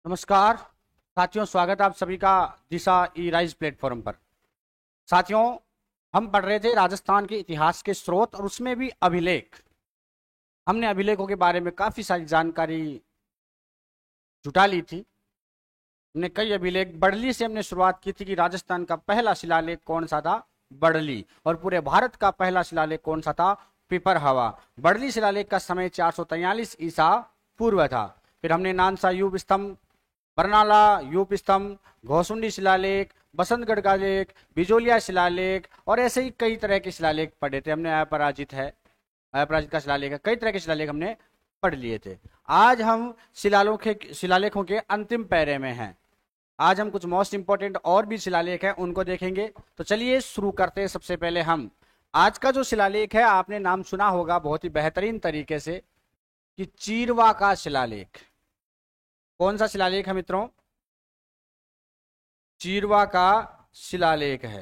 नमस्कार साथियों, स्वागत है आप सभी का दिशा ई राइज प्लेटफॉर्म पर। साथियों, हम पढ़ रहे थे राजस्थान के इतिहास के स्रोत और उसमें भी अभिलेख। हमने अभिलेखों के बारे में काफी सारी जानकारी जुटा ली थी। हमने कई अभिलेख, बड़ली से हमने शुरुआत की थी कि राजस्थान का पहला शिलालेख कौन सा था, बड़ली। और पूरे भारत का पहला शिलालेख कौन सा था, पिपरहवा। बड़ली शिलालेख का समय 443 ईसा पूर्व था। फिर हमने नानसा यूप स्तंभ, बरनाला यूप स्तंभ, घोसुंडी शिलालेख, बसंतगढ़ का लेख, बिजोलिया शिलालेख और ऐसे ही कई तरह के शिलालेख पढ़े थे हमने। अपराजित का शिलालेख है, कई तरह के शिलालेख हमने पढ़ लिए थे। आज हम शिलालेखों के अंतिम पैरे में हैं। आज हम कुछ मोस्ट इंपोर्टेंट और भी शिलालेख हैं, उनको देखेंगे। तो चलिए शुरू करते हैं। सबसे पहले हम आज का जो शिलालेख है, आपने नाम सुना होगा बहुत ही बेहतरीन तरीके से कि चीरवा का शिलालेख। कौन सा शिलालेख है मित्रों? चीरवा का शिलालेख है।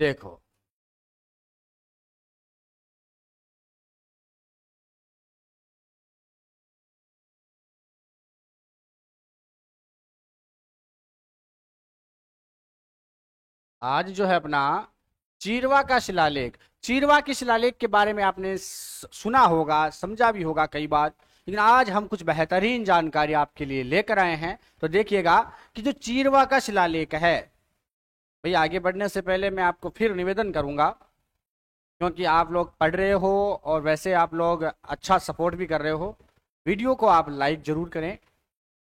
देखो, आज जो है अपना चीरवा का शिलालेख। चीरवा के शिलालेख के बारे में आपने सुना होगा, समझा भी होगा कई बार, लेकिन आज हम कुछ बेहतरीन जानकारी आपके लिए लेकर आए हैं। तो देखिएगा कि जो चीरवा का शिलालेख है, भाई आगे बढ़ने से पहले मैं आपको फिर निवेदन करूंगा, क्योंकि आप लोग पढ़ रहे हो और वैसे आप लोग अच्छा सपोर्ट भी कर रहे हो। वीडियो को आप लाइक जरूर करें,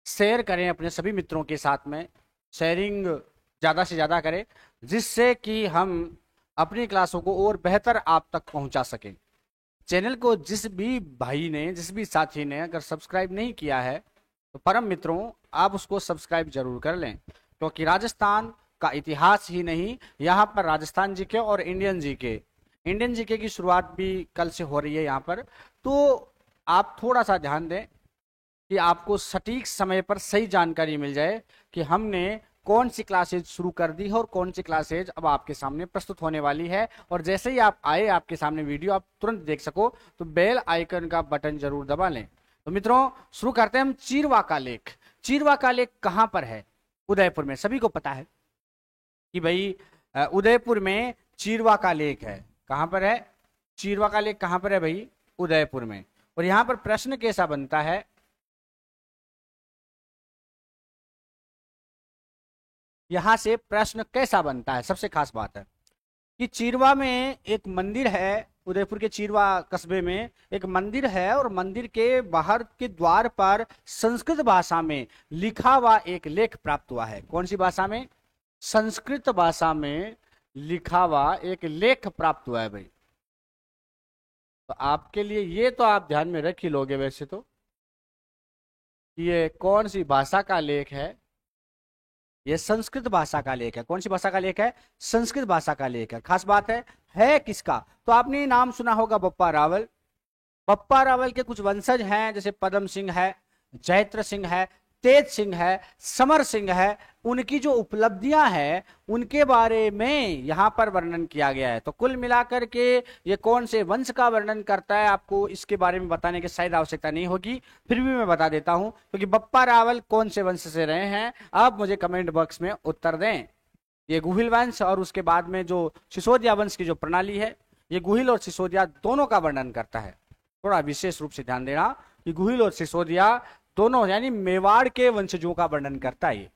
शेयर करें अपने सभी मित्रों के साथ में। शेयरिंग ज़्यादा से ज़्यादा करें, जिससे कि हम अपनी क्लासों को और बेहतर आप तक पहुंचा सकें। चैनल को जिस भी भाई ने, जिस भी साथी ने अगर सब्सक्राइब नहीं किया है, तो परम मित्रों आप उसको सब्सक्राइब जरूर कर लें, क्योंकि राजस्थान का इतिहास ही नहीं, यहाँ पर राजस्थान जीके और इंडियन जीके की शुरुआत भी कल से हो रही है यहाँ पर। तो आप थोड़ा सा ध्यान दें कि आपको सटीक समय पर सही जानकारी मिल जाए कि हमने कौन सी क्लासेज शुरू कर दी है और कौन सी क्लासेज अब आपके सामने प्रस्तुत होने वाली है। और जैसे ही आप आए आपके सामने वीडियो आप तुरंत देख सको, तो बेल आइकन का बटन जरूर दबा लें। तो मित्रों शुरू करते हैं हम। चीरवा का लेख। चीरवा का लेख कहां पर है? उदयपुर में। सभी को पता है कि भाई उदयपुर में चीरवा का लेख है। कहां पर है चीरवा का लेख? कहां पर है भाई? उदयपुर में। और यहां पर प्रश्न कैसा बनता है, यहां से प्रश्न कैसा बनता है, सबसे खास बात है कि चीरवा में एक मंदिर है। उदयपुर के चीरवा कस्बे में एक मंदिर है और मंदिर के बाहर के द्वार पर संस्कृत भाषा में लिखा हुआ एक लेख प्राप्त हुआ है। कौन सी भाषा में? संस्कृत भाषा में लिखा हुआ एक लेख प्राप्त हुआ है भाई। तो आपके लिए ये तो आप ध्यान में रख ही लोगे वैसे तो, ये कौन सी भाषा का लेख है। ये संस्कृत भाषा का लेख है। कौन सी भाषा का लेख है? संस्कृत भाषा का लेख है। खास बात है किसका? तो आपने नाम सुना होगा बप्पा रावल। बप्पा रावल के कुछ वंशज हैं, जैसे पदम सिंह है, जैत्र सिंह है, तेज सिंह है, समर सिंह है। उनकी जो उपलब्धियां हैं उनके बारे में यहां पर वर्णन किया गया है। तो कुल मिलाकर के ये कौन से वंश का वर्णन करता है, आपको इसके बारे में बताने की शायद आवश्यकता नहीं होगी, फिर भी मैं बता देता हूं, क्योंकि बप्पा रावल कौन से वंश से रहे हैं आप मुझे कमेंट बॉक्स में उत्तर दें। ये गुहिल वंश और उसके बाद में जो सिसोदिया वंश की जो प्रणाली है, ये गुहिल और सिसोदिया दोनों का वर्णन करता है। थोड़ा विशेष रूप से ध्यान देना कि गुहिल और सिसोदिया दोनों यानी मेवाड़ के वंशजों का वर्णन करता है।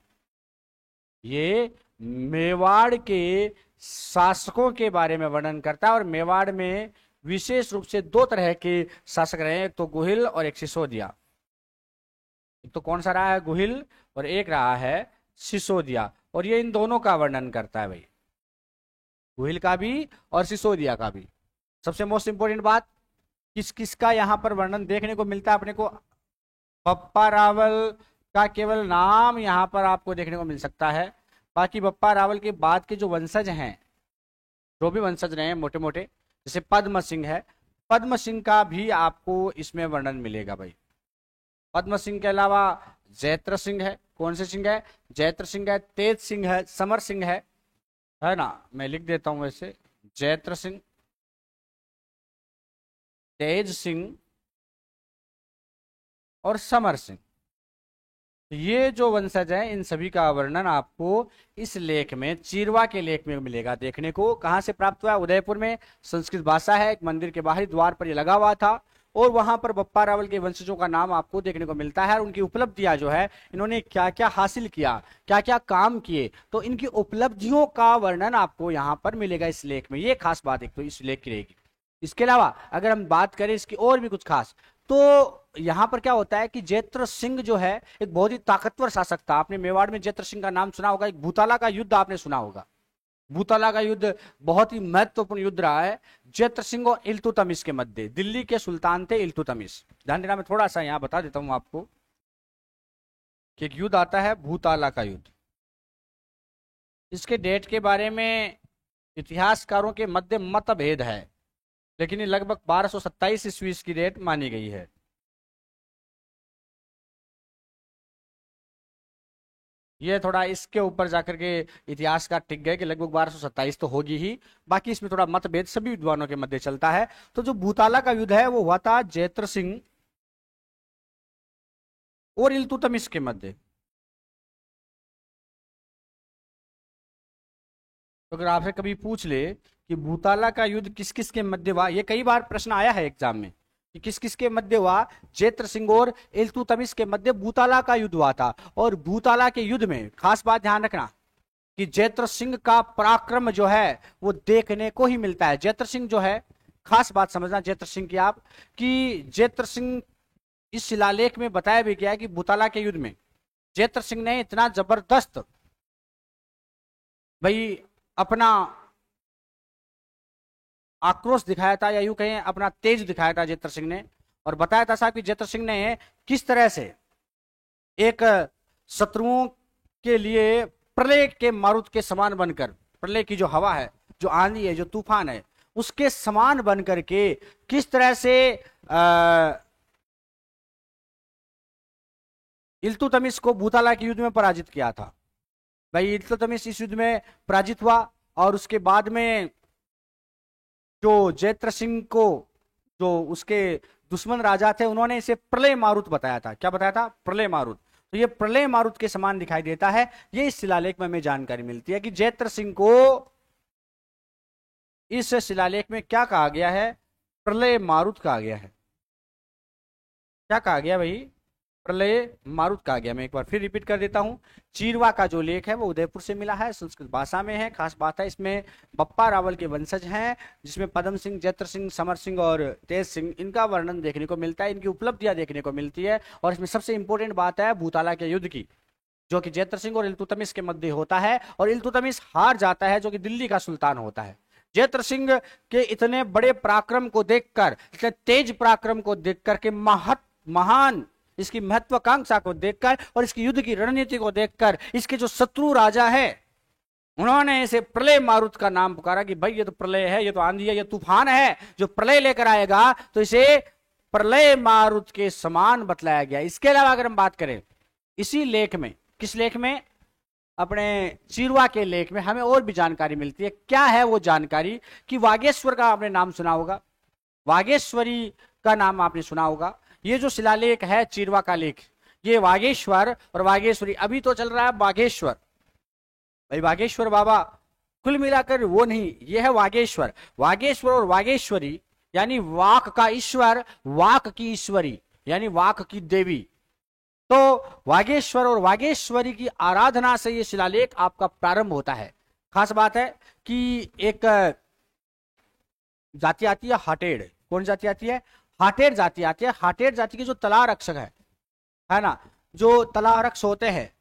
ये मेवाड़ के शासकों के बारे में वर्णन करता है। और मेवाड़ में विशेष रूप से दो तरह के शासक रहे हैं, एक तो गुहिल और एक सिसोदिया। एक तो कौन सा रहा है? गुहिल, और एक रहा है सिसोदिया। और ये इन दोनों का वर्णन करता है भाई, गुहिल का भी और सिसोदिया का भी। सबसे मोस्ट इंपोर्टेंट बात, किस किस का यहाँ पर वर्णन देखने को मिलता है अपने को? बप्पा रावल का केवल नाम यहाँ पर आपको देखने को मिल सकता है। बाकी बप्पा रावल के बाद के जो वंशज हैं, जो भी वंशज रहे हैं मोटे मोटे, जैसे पद्म सिंह है, पद्म सिंह का भी आपको इसमें वर्णन मिलेगा भाई। पद्म सिंह के अलावा जैत्र सिंह है। कौन से सिंह है? जैत्र सिंह है, तेज सिंह है, समर सिंह है ना? मैं लिख देता हूं वैसे, जैत्र सिंह, तेज सिंह, और समर सिंह। ये जो वंशज हैं इन सभी का वर्णन आपको इस लेख में, चीरवा के लेख में मिलेगा देखने को। कहां से प्राप्त हुआ? उदयपुर में संस्कृत भाषा है, एक मंदिर के बाहरी द्वार पर ये लगा हुआ था और वहां पर बप्पा रावल के वंशजों का नाम आपको देखने को मिलता है और उनकी उपलब्धियां जो है, इन्होंने क्या क्या हासिल किया, क्या क्या काम किए, तो इनकी उपलब्धियों का वर्णन आपको यहां पर मिलेगा इस लेख में। ये खास बात एक तो इस लेख की रहेगी। इसके अलावा अगर हम बात करें इसकी और भी कुछ खास, तो यहां पर क्या होता है कि जैत्र सिंह जो है एक बहुत ही ताकतवर शासक था। आपने मेवाड़ में जैत्र सिंह का नाम सुना होगा। एक भूताला का युद्ध आपने सुना होगा। भूताला का युद्ध बहुत ही महत्वपूर्ण युद्ध रहा है जैत्र सिंह और इल्तुतमिश के मध्य। दिल्ली के सुल्तान थे इल्तुतमिश। ध्यान देना, मैं थोड़ा सा यहां बता देता हूं आपको कि एक युद्ध आता है भूताला का युद्ध। इसके डेट के बारे में इतिहासकारों के मध्य मतभेद है, लेकिन ये लगभग 1227 ईस्वी की डेट मानी गई है। ये थोड़ा इसके ऊपर जाकर के इतिहासकार टिक गए कि लगभग 1227 तो होगी ही, बाकी इसमें थोड़ा मतभेद सभी विद्वानों के मध्य चलता है। तो जो भूताला का युद्ध है वो हुआ था जैत्र सिंह और इल्तुतमिश के मध्य। तो अगर आपसे कभी पूछ ले कि भूताला का युद्ध किस किस के मध्य हुआ, ये कई बार प्रश्न आया है एग्जाम में कि किस किस के मध्य हुआ। जैत्र सिंह और इल्तुतमिश के मध्य भूताला का युद्ध हुआ था। और भूताला के युद्ध में खास बात ध्यान रखना कि जैत्र सिंह का पराक्रम जो है वो देखने को ही मिलता है। जैत्र सिंह जो है, खास बात समझना जैत्र सिंह की आप, कि जैत्र सिंह इस शिलालेख में बताया भी गया है कि भूताला के युद्ध में जैत्र सिंह ने इतना जबरदस्त भाई अपना आक्रोश दिखाया था, या यूं कहें अपना तेज दिखाया था जैत्र सिंह ने। और बताया था साहब कि जैत्र सिंह ने किस तरह से एक शत्रुओं के लिए प्रलय के मारुत के समान बनकर, प्रलय की जो हवा है, जो आंधी है, जो तूफान है, उसके समान बनकर के किस तरह से इल्तुतमिश को भूताला के युद्ध में पराजित किया था। भाई इल्तुतमिश इस युद्ध में पराजित हुआ और उसके बाद में जो जैत्र सिंह को, जो उसके दुश्मन राजा थे, उन्होंने इसे प्रलय मारुत बताया था। क्या बताया था? प्रलय मारुत। तो ये प्रलय मारुत के समान दिखाई देता है। ये इस शिलालेख में हमें जानकारी मिलती है कि जैत्र सिंह को इस शिलालेख में क्या कहा गया है? प्रलय मारुत कहा गया है। क्या कहा गया भाई? प्रलय मारुत कहा गया। मैं एक बार फिर रिपीट कर देता हूं। चीरवा का जो लेख है वो उदयपुर से मिला है, संस्कृत भाषा में है। खास बात है इसमें बप्पा रावल के वंशज हैं, जिसमें पदम सिंह, जैत्र सिंह, समर सिंह और तेज सिंह, इनका वर्णन देखने को मिलता है, इनकी उपलब्धियां देखने को मिलती है। और इसमें सबसे इंपॉर्टेंट बात है भूताला के युद्ध की, जो कि जैत्र सिंह और इल्तुतमिश के मध्य होता है और इल्तुतमिश हार जाता है, जो कि दिल्ली का सुल्तान होता है। जैत्र सिंह के इतने बड़े पराक्रम को देखकर, इतने तेज पराक्रम को देखकर के महान इसकी महत्वाकांक्षा को देखकर और इसकी युद्ध की रणनीति को देखकर, इसके जो शत्रु राजा है उन्होंने इसे प्रलय मारुत का नाम पुकारा कि भाई ये तो प्रलय है, ये तो आंधी है, ये तूफान है जो प्रलय लेकर आएगा, तो इसे प्रलय मारुत के समान बतलाया गया। इसके अलावा अगर हम बात करें इसी लेख में, किस लेख में? अपने चीरवा के लेख में हमें और भी जानकारी मिलती है। क्या है वो जानकारी? कि वागेश्वर का आपने नाम सुना होगा, वागेश्वरी का नाम आपने सुना होगा। ये जो शिलालेख है चीरवा का लेख, ये वागेश्वर और वागेश्वरी, अभी तो चल रहा है बागेश्वर, भाई बागेश्वर बाबा, कुल मिलाकर वो नहीं, ये है वागेश्वर। वागेश्वर और वागेश्वरी यानी वाक का ईश्वर, वाक की ईश्वरी यानी वाक की देवी। तो वागेश्वर और वागेश्वरी की आराधना से ये शिलालेख आपका प्रारंभ होता है। खास बात है कि एक जाति आती है हाटेड़। कौन जाति आती है? हाटेड़ जाति आती है। हाटेड़ जाति के जो तलारक्षक है ना, जो तलारक्ष होते हैं,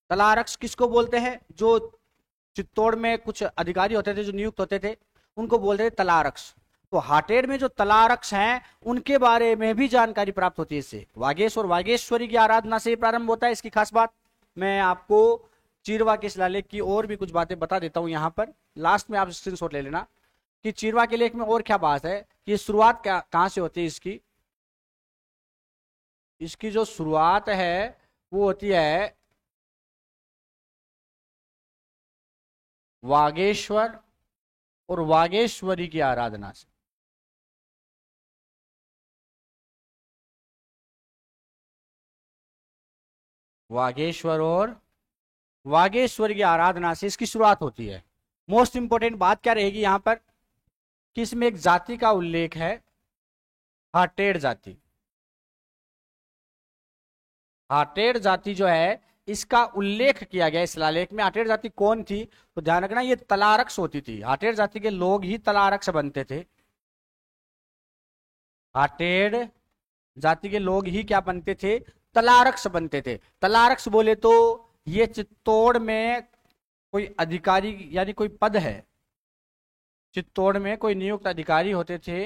तलारक्ष किसको बोलते हैं? जो चित्तौड़ में कुछ अधिकारी होते थे जो नियुक्त होते थे, उनको बोलते थे तलारक्ष। तो हाटेड़ में जो तलारक्ष हैं उनके बारे में भी जानकारी प्राप्त होती है इससे। वागेश और वागेश्वरी की आराधना से प्रारंभ होता है। इसकी खास बात मैं आपको चीरवा के शिलालेख की और भी कुछ बातें बता देता हूं। यहां पर लास्ट में आप स्क्रीनशॉट ले लेना कि चीरवा के लेख में और क्या बात है, कि शुरुआत कहां से होती है इसकी। इसकी जो शुरुआत है वो होती है वागेश्वर और वागेश्वरी की आराधना से। वागेश्वर और वागेश्वरी की आराधना से इसकी शुरुआत होती है। मोस्ट इंपोर्टेंट बात क्या रहेगी यहां पर कि इसमें एक जाति का उल्लेख है, हाटेड़ जाति। हाटेड़ जाति जो है इसका उल्लेख किया गया इस शिलालेख में। हाटेड़ जाति कौन थी तो ध्यान रखना, ये तलारक्स होती थी। हाटेड़ जाति के लोग ही तलारक्स बनते थे। हाटेड़ जाति के लोग ही क्या बनते थे, तलारक्स बनते थे। तलारक्स बोले तो ये चित्तौड़ में कोई अधिकारी यानी कोई पद है, चित्तौड़ में कोई नियुक्त अधिकारी होते थे,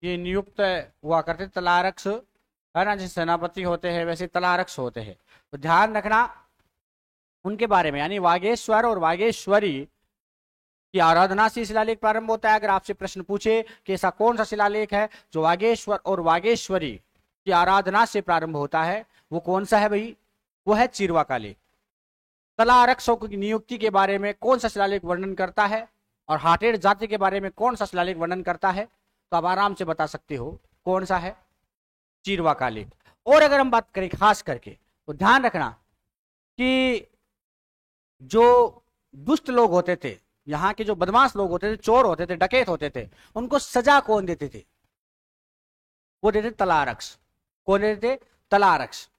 ये नियुक्त हुआ करते तलारक्स, है ना। जैसे सेनापति होते हैं वैसे तलारक्स होते हैं। तो ध्यान रखना उनके बारे में, यानी वागेश्वर और वागेश्वरी की आराधना से शिलालेख प्रारंभ होता है। अगर आपसे प्रश्न पूछे कि ऐसा कौन सा शिलालेख है जो वागेश्वर और वागेश्वरी की आराधना से प्रारंभ होता है, वो कौन सा है भाई, वो है चीरवा का लेख। तलारक्षों की नियुक्ति के बारे में कौन सा शिलालेख वर्णन करता है और हाटेड़ जाति के बारे में कौन सा शिलालेख वर्णन करता है, तो आप आराम से बता सकते हो कौन सा है, चीरवा का लेख। और अगर हम बात करें खास करके तो ध्यान रखना कि जो दुष्ट लोग होते थे, यहाँ के जो बदमाश लोग होते थे, चोर होते थे, डकैत होते थे, उनको सजा कौन देते थे, वो देते तलारक्स। कौन देते थे, तलारक्स।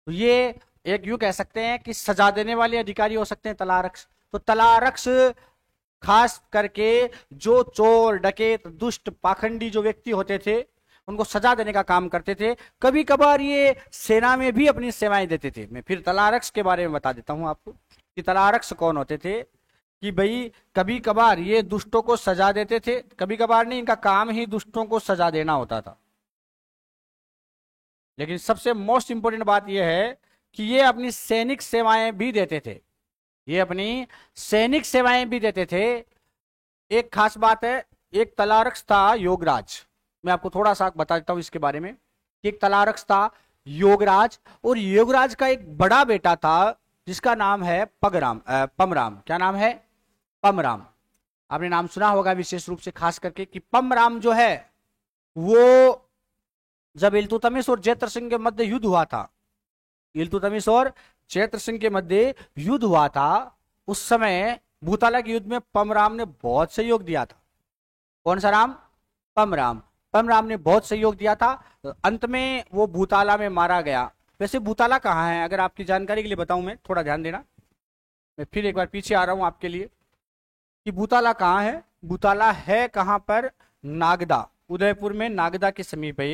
तो ये एक यूं कह सकते हैं कि सजा देने वाले अधिकारी हो सकते हैं तलारक्स। तो तलारक्स खास करके जो चोर डकैत दुष्ट पाखंडी जो व्यक्ति होते थे उनको सजा देने का काम करते थे। कभी कभार ये सेना में भी अपनी सेवाएं देते थे। मैं फिर तलारक्स के बारे में बता देता हूं आपको कि तलारक्स कौन होते थे। कि भाई कभी कभार ये दुष्टों को सजा देते थे, कभी कभार नहीं, इनका काम ही दुष्टों को सजा देना होता था। लेकिन सबसे मोस्ट इंपोर्टेंट बात यह है कि ये अपनी सैनिक सेवाएं भी देते थे। ये अपनी सैनिक सेवाएं भी देते थे। एक खास बात है, एक तलारक्स था योगराज। मैं आपको थोड़ा सा बता देता हूं इसके बारे में कि एक तलारक्स था योगराज, और योगराज का एक बड़ा बेटा था जिसका नाम है पमराम। क्या नाम है, पमराम। आपने नाम सुना होगा विशेष रूप से खास करके कि पमराम जो है वो जब इल्तुतमिश और जैत्र सिंह के मध्य युद्ध हुआ था, इल्तुतमिश और जैत्र सिंह के मध्य युद्ध हुआ था, उस समय भूताला के युद्ध में पमराम ने बहुत सहयोग दिया था। कौन सा राम, पमराम। पमराम ने बहुत सहयोग दिया था। अंत में वो भूताला में मारा गया। वैसे भूताला कहाँ है, अगर आपकी जानकारी के लिए बताऊं, मैं थोड़ा ध्यान देना, मैं फिर एक बार पीछे आ रहा हूं आपके लिए कि भूताला कहाँ है। भूताला है कहां पर, नागदा, उदयपुर में नागदा के समीप है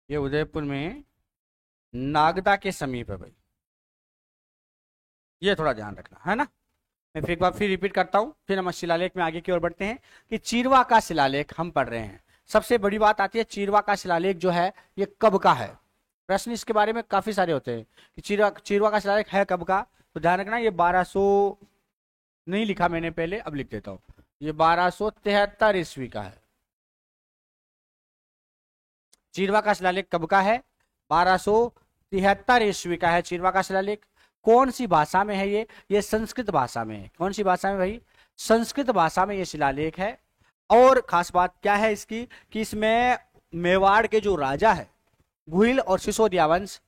ये उदयपुर में नागदा के समीप है भाई, ये थोड़ा ध्यान रखना है ना। मैं फिर एक बार फिर रिपीट करता हूं, फिर हम शिलालेख में आगे की ओर बढ़ते हैं कि चीरवा का शिलालेख हम पढ़ रहे हैं। सबसे बड़ी बात आती है चीरवा का शिलालेख जो है ये कब का है। प्रश्न इसके बारे में काफी सारे होते हैं कि चीरवा का शिलालेख है कब का। तो ध्यान रखना ये 1200 नहीं लिखा मैंने पहले, अब लिख देता हूं, ये 1273 ईस्वी का है। चीरवा का शिलालेख कब का है, 1273 ईस्वी का है चीरवा का शिलालेख। कौन सी भाषा में है ये संस्कृत भाषा में है। कौन सी भाषा में भाई, संस्कृत भाषा में ये शिलालेख है। और खास बात क्या है इसकी कि इसमें मेवाड़ के जो राजा है गुहिल और सिसोदिया वंश,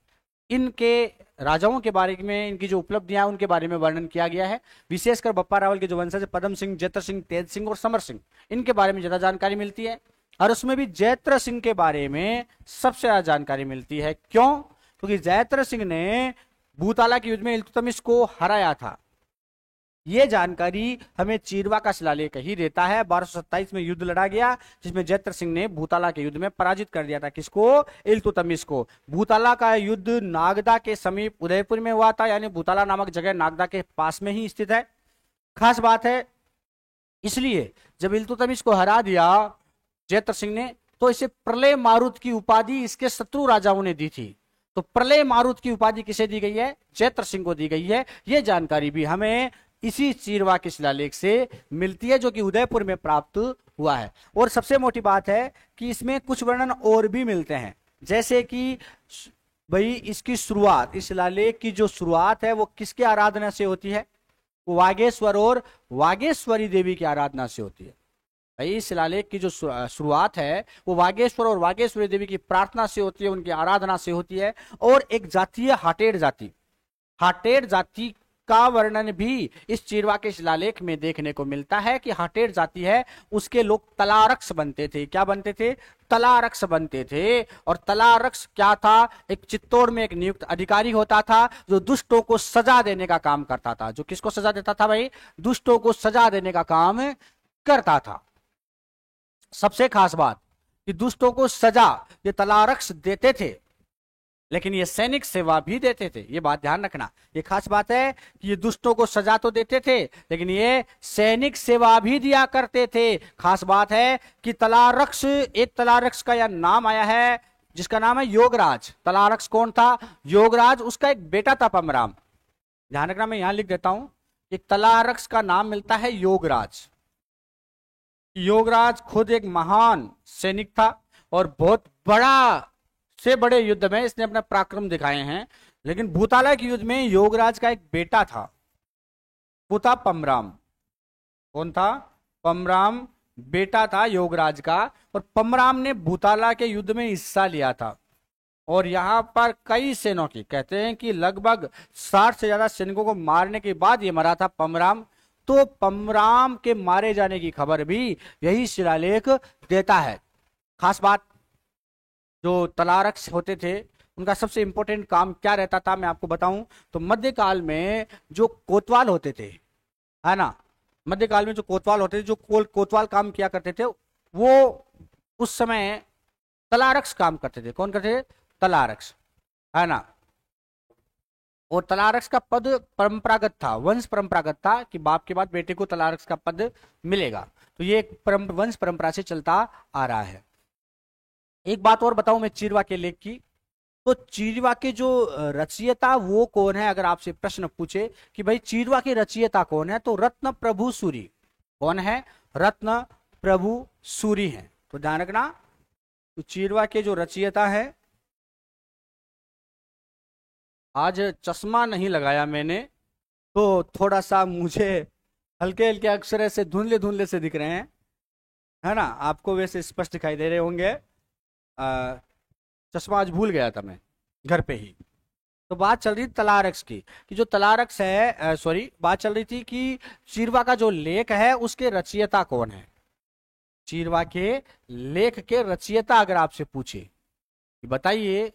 इनके राजाओं के बारे में, इनकी जो उपलब्धियां उनके बारे में वर्णन किया गया है। विशेषकर बप्पा रावल के जो वंशज पदम सिंह, जैत्र सिंह, तेज सिंह और समर सिंह, इनके बारे में ज्यादा जानकारी मिलती है। और उसमें भी जैत्र सिंह के बारे में सबसे ज्यादा जानकारी मिलती है। क्यों, क्योंकि जैत्र सिंह ने भूताला के युद्ध में इल्तुतमिश को हराया था। ये जानकारी हमें चीरवा का शिलालेख ही देता है। 1227 में युद्ध लड़ा गया जिसमें जैत्र सिंह ने भूताला के युद्ध में पराजित कर दिया था। किसको, इल्तुतमिश को। भूताला का युद्ध नागदा के समीप उदयपुर में हुआ था, यानी भूताला नामक जगह नागदा के पास में ही स्थित है। खास बात है, इसलिए जब इल्तुतमिश को हरा दिया जैत्र सिंह ने, तो इसे प्रलय मारुत की उपाधि इसके शत्रु राजाओं ने दी थी। तो प्रलय मारुत की उपाधि किसे दी गई है, जैत्र सिंह को दी गई है। यह जानकारी भी हमें इसी चीरवा के शिलालेख से मिलती है जो कि उदयपुर में प्राप्त हुआ है। और सबसे मोटी बात है कि इसमें कुछ वर्णन और भी मिलते हैं, जैसे कि भाई इसकी शुरुआत, इस शिलालेख की जो शुरुआत है वो किसके आराधना से होती है, वो वागेश्वर और वागेश्वरी देवी की आराधना से होती है। भाई शिलालेख की जो शुरुआत है वो वागेश्वर और वागेश्वरी देवी की प्रार्थना से होती है, उनकी आराधना से होती है। और एक जाति है हाटेर जाति। हाटेर जाति का वर्णन भी इस चीरवा के शिलालेख में देखने को मिलता है कि हाटेर जाति है, उसके लोग तलारक्स बनते थे। क्या बनते थे? तलारक्स बनते थे। और तलारक्स क्या था? एक चित्तौड़ में एक नियुक्त अधिकारी होता था जो दुष्टों को सजा देने का काम करता था। जो किसको सजा देता था भाई? दुष्टों को सजा देने का काम करता था। सबसे खास बात कि दुष्टों को सजा ये तलारक्स देते थे, लेकिन ये सैनिक सेवा भी देते थे। ये बात ध्यान रखना, ये खास बात है कि ये दुष्टों को सजा तो देते थे, लेकिन ये सैनिक सेवा भी दिया करते थे। खास बात है कि तलारक्स, एक तलारक्स का यह नाम आया है जिसका नाम है योगराज। तलारक्स कौन था? योगराज। उसका एक बेटा था पमराम। ध्यान रखना, मैं यहां लिख देता हूं। एक तलारक्स का नाम मिलता है योगराज। योगराज खुद एक महान सैनिक था और बहुत बड़ा से बड़े युद्ध में इसने अपना पराक्रम दिखाए हैं। लेकिन भूताला के युद्ध में योगराज का एक बेटा था, वो था पमराम। कौन था? पमराम बेटा था योगराज का। और पमराम ने भूताला के युद्ध में हिस्सा लिया था। और यहां पर कई सैनिकों की, कहते हैं कि लगभग 60 से ज्यादा सैनिकों को मारने के बाद ये मरा था पमराम। तो पमराम के मारे जाने की खबर भी यही शिलालेख देता है। खास बात, जो तलारक्स होते थे उनका सबसे इंपॉर्टेंट काम क्या रहता था मैं आपको बताऊं तो मध्यकाल में जो कोतवाल होते थे, है ना, मध्यकाल में जो कोतवाल होते थे, जो कोतवाल काम किया करते थे, वो उस समय तलारक्स काम करते थे। कौन करते थे? तलारक्स, है ना। और तलारक्स का पद परंपरागत था, वंश परंपरागत था कि बाप के बाद बेटे को तलारक्स का पद मिलेगा। तो ये एक वंश परंपरा से चलता आ रहा है। एक बात और बताऊं मैं चीरवा के लेख की, तो चीरवा के जो रचयिता वो कौन है? अगर आपसे प्रश्न पूछे कि भाई चीरवा के रचयिता कौन है, तो रत्न प्रभु सूरी। कौन है? रत्न प्रभु सूरी है। तो ध्यान रखना, तो चीरवा के जो रचयिता है, आज चश्मा नहीं लगाया मैंने तो थोड़ा सा मुझे हल्के हल्के अक्षर ऐसे धुंधले धुंधले से दिख रहे हैं, है ना। आपको वैसे स्पष्ट दिखाई दे रहे होंगे। चश्मा आज भूल गया था मैं घर पे ही। तो बात चल रही थी तलारक्स की, कि जो तलारक्स है, सॉरी, बात चल रही थी कि चीरवा का जो लेख है उसके रचयिता कौन है। चीरवा के लेख के रचयिता अगर आपसे पूछे बताइए,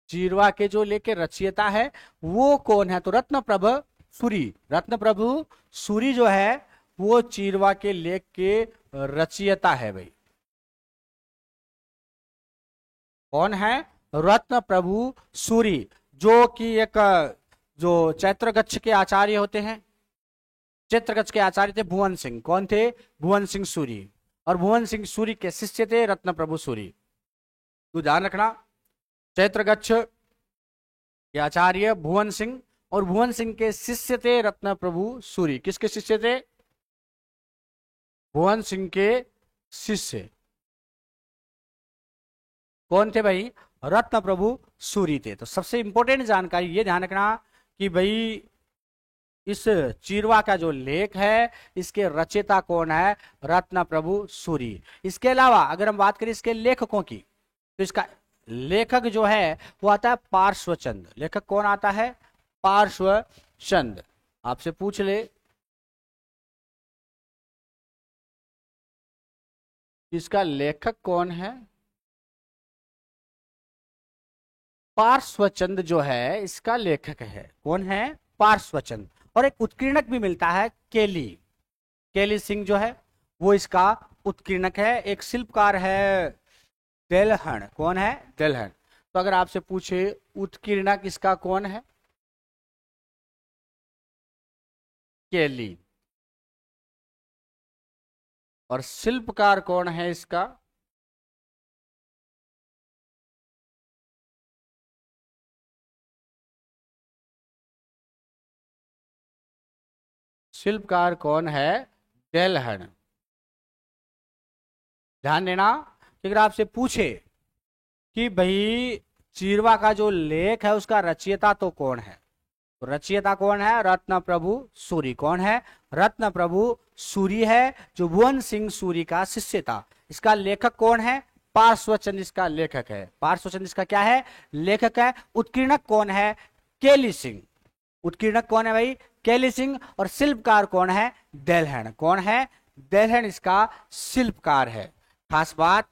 चीरवा के जो लेख के रचयिता है वो कौन है? तो रत्नप्रभ सूरी। रत्नप्रभु सूरी जो है वो चीरवा के लेख के रचयिता है भाई। कौन है? रत्न प्रभु सूरी, जो कि एक जो चैत्रगच्छ के आचार्य होते हैं। चैत्रगच्छ के आचार्य थे भुवन सिंह। कौन थे? भुवन सिंह सूरी। और भुवन सिंह सूरी के शिष्य थे रत्न प्रभु सूरी। तो ध्यान रखना, चैत्रगच्छ के आचार्य भुवन सिंह और भुवन सिंह के शिष्य थे रत्न प्रभु सूरी। किसके शिष्य थे? भुवन सिंह के शिष्य कौन थे भाई? रत्न प्रभु सूरी थे। तो सबसे इंपॉर्टेंट जानकारी ये ध्यान रखना कि भाई इस चीरवा का जो लेख है इसके रचयिता कौन है? रत्न प्रभु सूरी। इसके अलावा अगर हम बात करें इसके लेखकों की, तो इसका लेखक जो है वो आता है पार्श्वचंद। लेखक कौन आता है? पार्श्वचंद। आपसे पूछ ले इसका लेखक कौन है? पार्श्वचंद जो है इसका लेखक है। कौन है? पार्श्वचंद। और एक उत्कीर्णक भी मिलता है, केली। केली सिंह जो है वो इसका उत्कीर्णक है। एक शिल्पकार है देलहन। कौन है? देलहन। तो अगर आपसे पूछे उत्कीर्णक इसका कौन है? केली। और शिल्पकार कौन है इसका? शिल्पकार कौन है? देलहन। ध्यान देना कि अगर आपसे पूछे कि भाई चीरवा का जो लेख है उसका रचयिता तो कौन है, तो रचयिता कौन है? रत्न प्रभु सूरी। कौन है? रत्न प्रभु सूरी है, जो भुवन सिंह सूरी का शिष्य था। इसका लेखक कौन है? पार्श्वचंद्र इसका लेखक है। पार्श्वचंद्र इसका क्या है? लेखक है। उत्कीर्णक कौन है? केली सिंह। उत्कीर्णक कौन है भाई? केली सिंह। और शिल्पकार कौन है? देलहन। कौन है? देलहन इसका शिल्पकार है। खास बात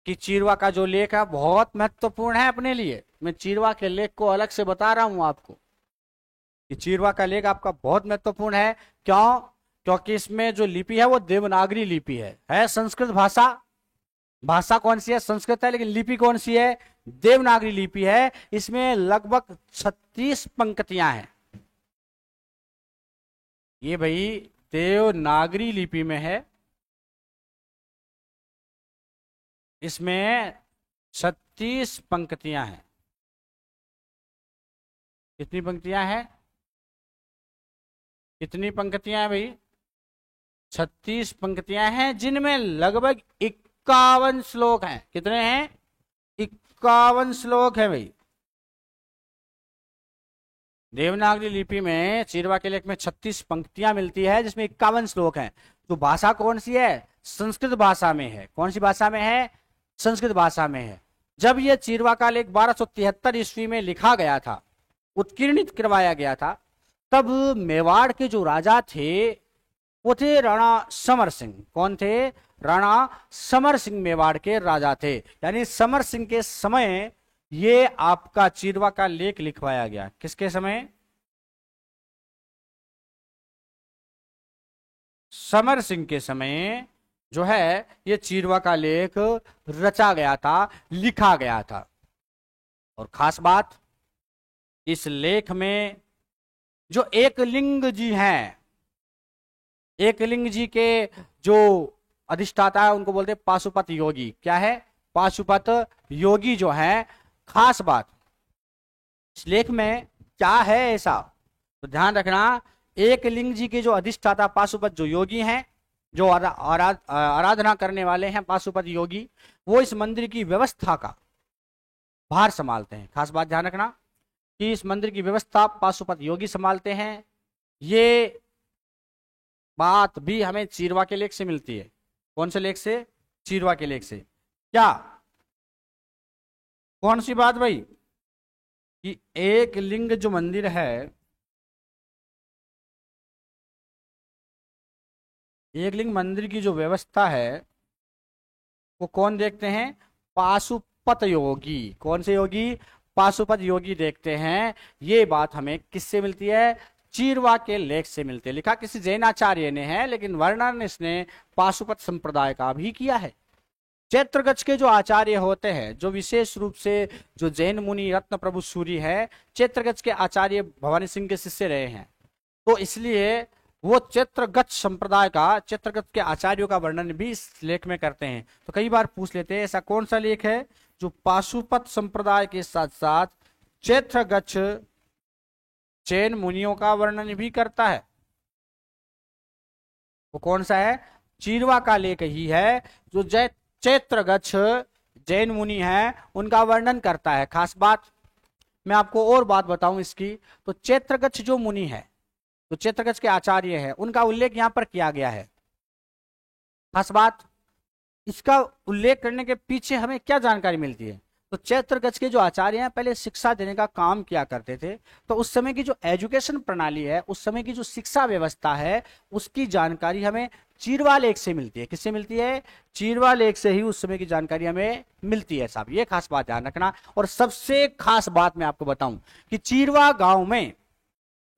कि चीरवा का जो लेख है बहुत महत्वपूर्ण है अपने लिए। मैं चीरवा के लेख को अलग से बता रहा हूं आपको कि चीरवा का लेख आपका बहुत महत्वपूर्ण है। क्यों? क्योंकि इसमें जो लिपि है वो देवनागरी लिपि है संस्कृत भाषा। भाषा कौन सी है? संस्कृत है, लेकिन लिपि कौन सी है? देवनागरी लिपि है। इसमें लगभग 36 पंक्तियां हैं। ये भाई देवनागरी लिपि में है। इसमें 36 पंक्तियां हैं। कितनी पंक्तियां हैं? कितनी पंक्तियां हैं भाई? 36 पंक्तियां हैं, जिनमें लगभग 51 श्लोक हैं। कितने हैं? 51 श्लोक है भाई। देवनागरी लिपि में चीरवा के लेख में 36 पंक्तियां मिलती है, जिसमें 51 श्लोक हैं। तो भाषा कौन सी है? संस्कृत भाषा में है। कौन सी भाषा में है? संस्कृत भाषा में है। जब यह चीरवा का लेख 1273 ईस्वी में लिखा गया था, उत्कीर्णित करवाया गया था, तब मेवाड़ के जो राजा थे वो थे राणा समर सिंह। कौन थे? राणा समर सिंह मेवाड़ के राजा थे। यानी समर सिंह के समय ये आपका चीरवा का लेख लिखवाया गया। किसके समय? समर सिंह के समय जो है ये चीरवा का लेख रचा गया था, लिखा गया था। और खास बात, इस लेख में जो एकलिंग जी हैं, एकलिंग जी के जो अधिष्ठाता है उनको बोलते हैं पाशुपत योगी। क्या है? पाशुपत योगी जो है। खास बात, इस लेख में क्या है ऐसा, तो ध्यान रखना। एकलिंग जी के जो अधिष्ठाता पाशुपत जो योगी हैं, जो आराधना करने वाले हैं, पाशुपत योगी, वो इस मंदिर की व्यवस्था का भार संभालते हैं। खास बात ध्यान रखना कि इस मंदिर की व्यवस्था पाशुपत योगी संभालते हैं। ये बात भी हमें चीरवा के लेख से मिलती है। कौन से लेख से? चीरवा के लेख से। क्या? कौन सी बात भाई? कि एक लिंग जो मंदिर है, एक लिंग मंदिर की जो व्यवस्था है वो कौन देखते हैं? पाशुपत योगी। कौन से योगी? पाशुपत योगी देखते हैं। ये बात हमें किससे मिलती है? चीरवा के लेख से मिलती है। लिखा किसी जैन आचार्य ने है, लेकिन वर्णन इसने पाशुपत संप्रदाय का भी किया है। चैत्रगच्छ के जो आचार्य होते हैं, जो विशेष रूप से जो जैन मुनि रत्न प्रभु सूरी है, चैत्रगच्छ के आचार्य भवानी सिंह के शिष्य रहे हैं। तो इसलिए वो चैत्रगच्छ संप्रदाय का, चैत्रगच्छ के आचार्यों का वर्णन भी इस लेख में करते हैं। तो कई बार पूछ लेते हैं ऐसा कौन सा लेख है जो पाशुपत संप्रदाय के साथ साथ चैत्रगच्छ जैन मुनियों का वर्णन भी करता है? वो कौन सा है? चीरवा का लेख ही है जो चैत्रगच्छ जैन मुनि है उनका वर्णन करता है। खास बात, मैं आपको और बात बताऊं इसकी, तो चैत्रगच्छ जो मुनि है, तो चैत्रगच्छ के आचार्य है, उनका उल्लेख यहां पर किया गया है। खास बात, इसका उल्लेख करने के पीछे हमें क्या जानकारी मिलती है? तो चैत्रगच्छ के जो आचार्य हैं पहले शिक्षा देने का काम किया करते थे। तो उस समय की जो एजुकेशन प्रणाली है, उस समय की जो शिक्षा व्यवस्था है, उसकी जानकारी हमें चीरवा लेख से मिलती है। किससे मिलती है? चीरवा लेख से ही उस समय की जानकारी हमें मिलती है साहब। ये खास बात ध्यान रखना। और सबसे खास बात मैं आपको बताऊं कि चीरवा गांव में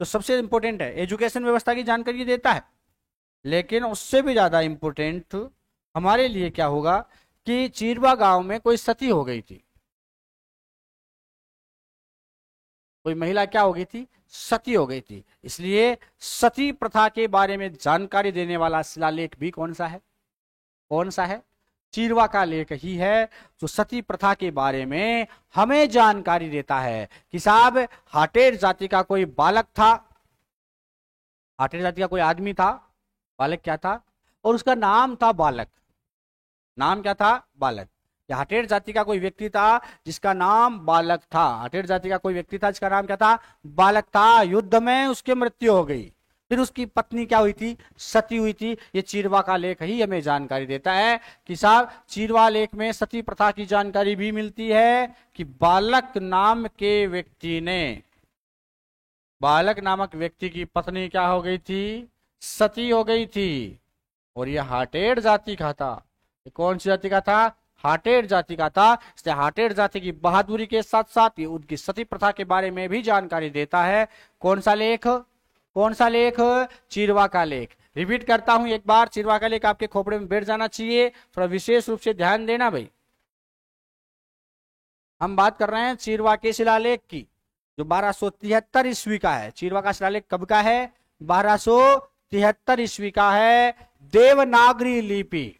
तो सबसे इंपॉर्टेंट है, एजुकेशन व्यवस्था की जानकारी देता है, लेकिन उससे भी ज्यादा इंपॉर्टेंट हमारे लिए क्या होगा कि चीरवा गांव में कोई सती हो गई थी। कोई महिला क्या हो गई थी? सती हो गई थी। इसलिए सती प्रथा के बारे में जानकारी देने वाला शिलालेख भी कौन सा है? कौन सा है? चीरवा का लेख ही है जो सती प्रथा के बारे में हमें जानकारी देता है कि साहब हाटेर जाति का कोई बालक था, हाटेर जाति का कोई आदमी था, बालक क्या था? और उसका नाम था बालक। नाम क्या था? बालक। या हटेर जाति का कोई व्यक्ति था जिसका नाम बालक था। हटेर जाति का कोई व्यक्ति था जिसका नाम क्या था? बालक था। युद्ध में उसकी मृत्यु हो गई, फिर उसकी पत्नी क्या हुई थी? सती हुई थी। ये चीरवा का लेख ही हमें जानकारी देता है कि साहब चीरवा लेख में सती प्रथा की जानकारी भी मिलती है कि बालक नाम के व्यक्ति ने, बालक नामक व्यक्ति की पत्नी क्या हो गई थी? सती हो गई थी। और यह हाटेर जाति का था। ये कौन सी जाति का था? हाटेर जाति का था। इसलिए हाटेर जाति की बहादुरी के साथ साथ ये उनकी सती प्रथा के बारे में भी जानकारी देता है। कौन सा लेख? कौन सा लेख? चीरवा का लेख। रिपीट करता हूं एक बार, चीरवा का लेख आपके खोपड़े में बैठ जाना चाहिए। थोड़ा विशेष रूप से ध्यान देना भाई। हम बात कर रहे हैं चीरवा के शिलालेख की, जो 1273 ईस्वी का है। चीरवा का शिलालेख कब का है? 1273 ईस्वी का है। देवनागरी लिपि,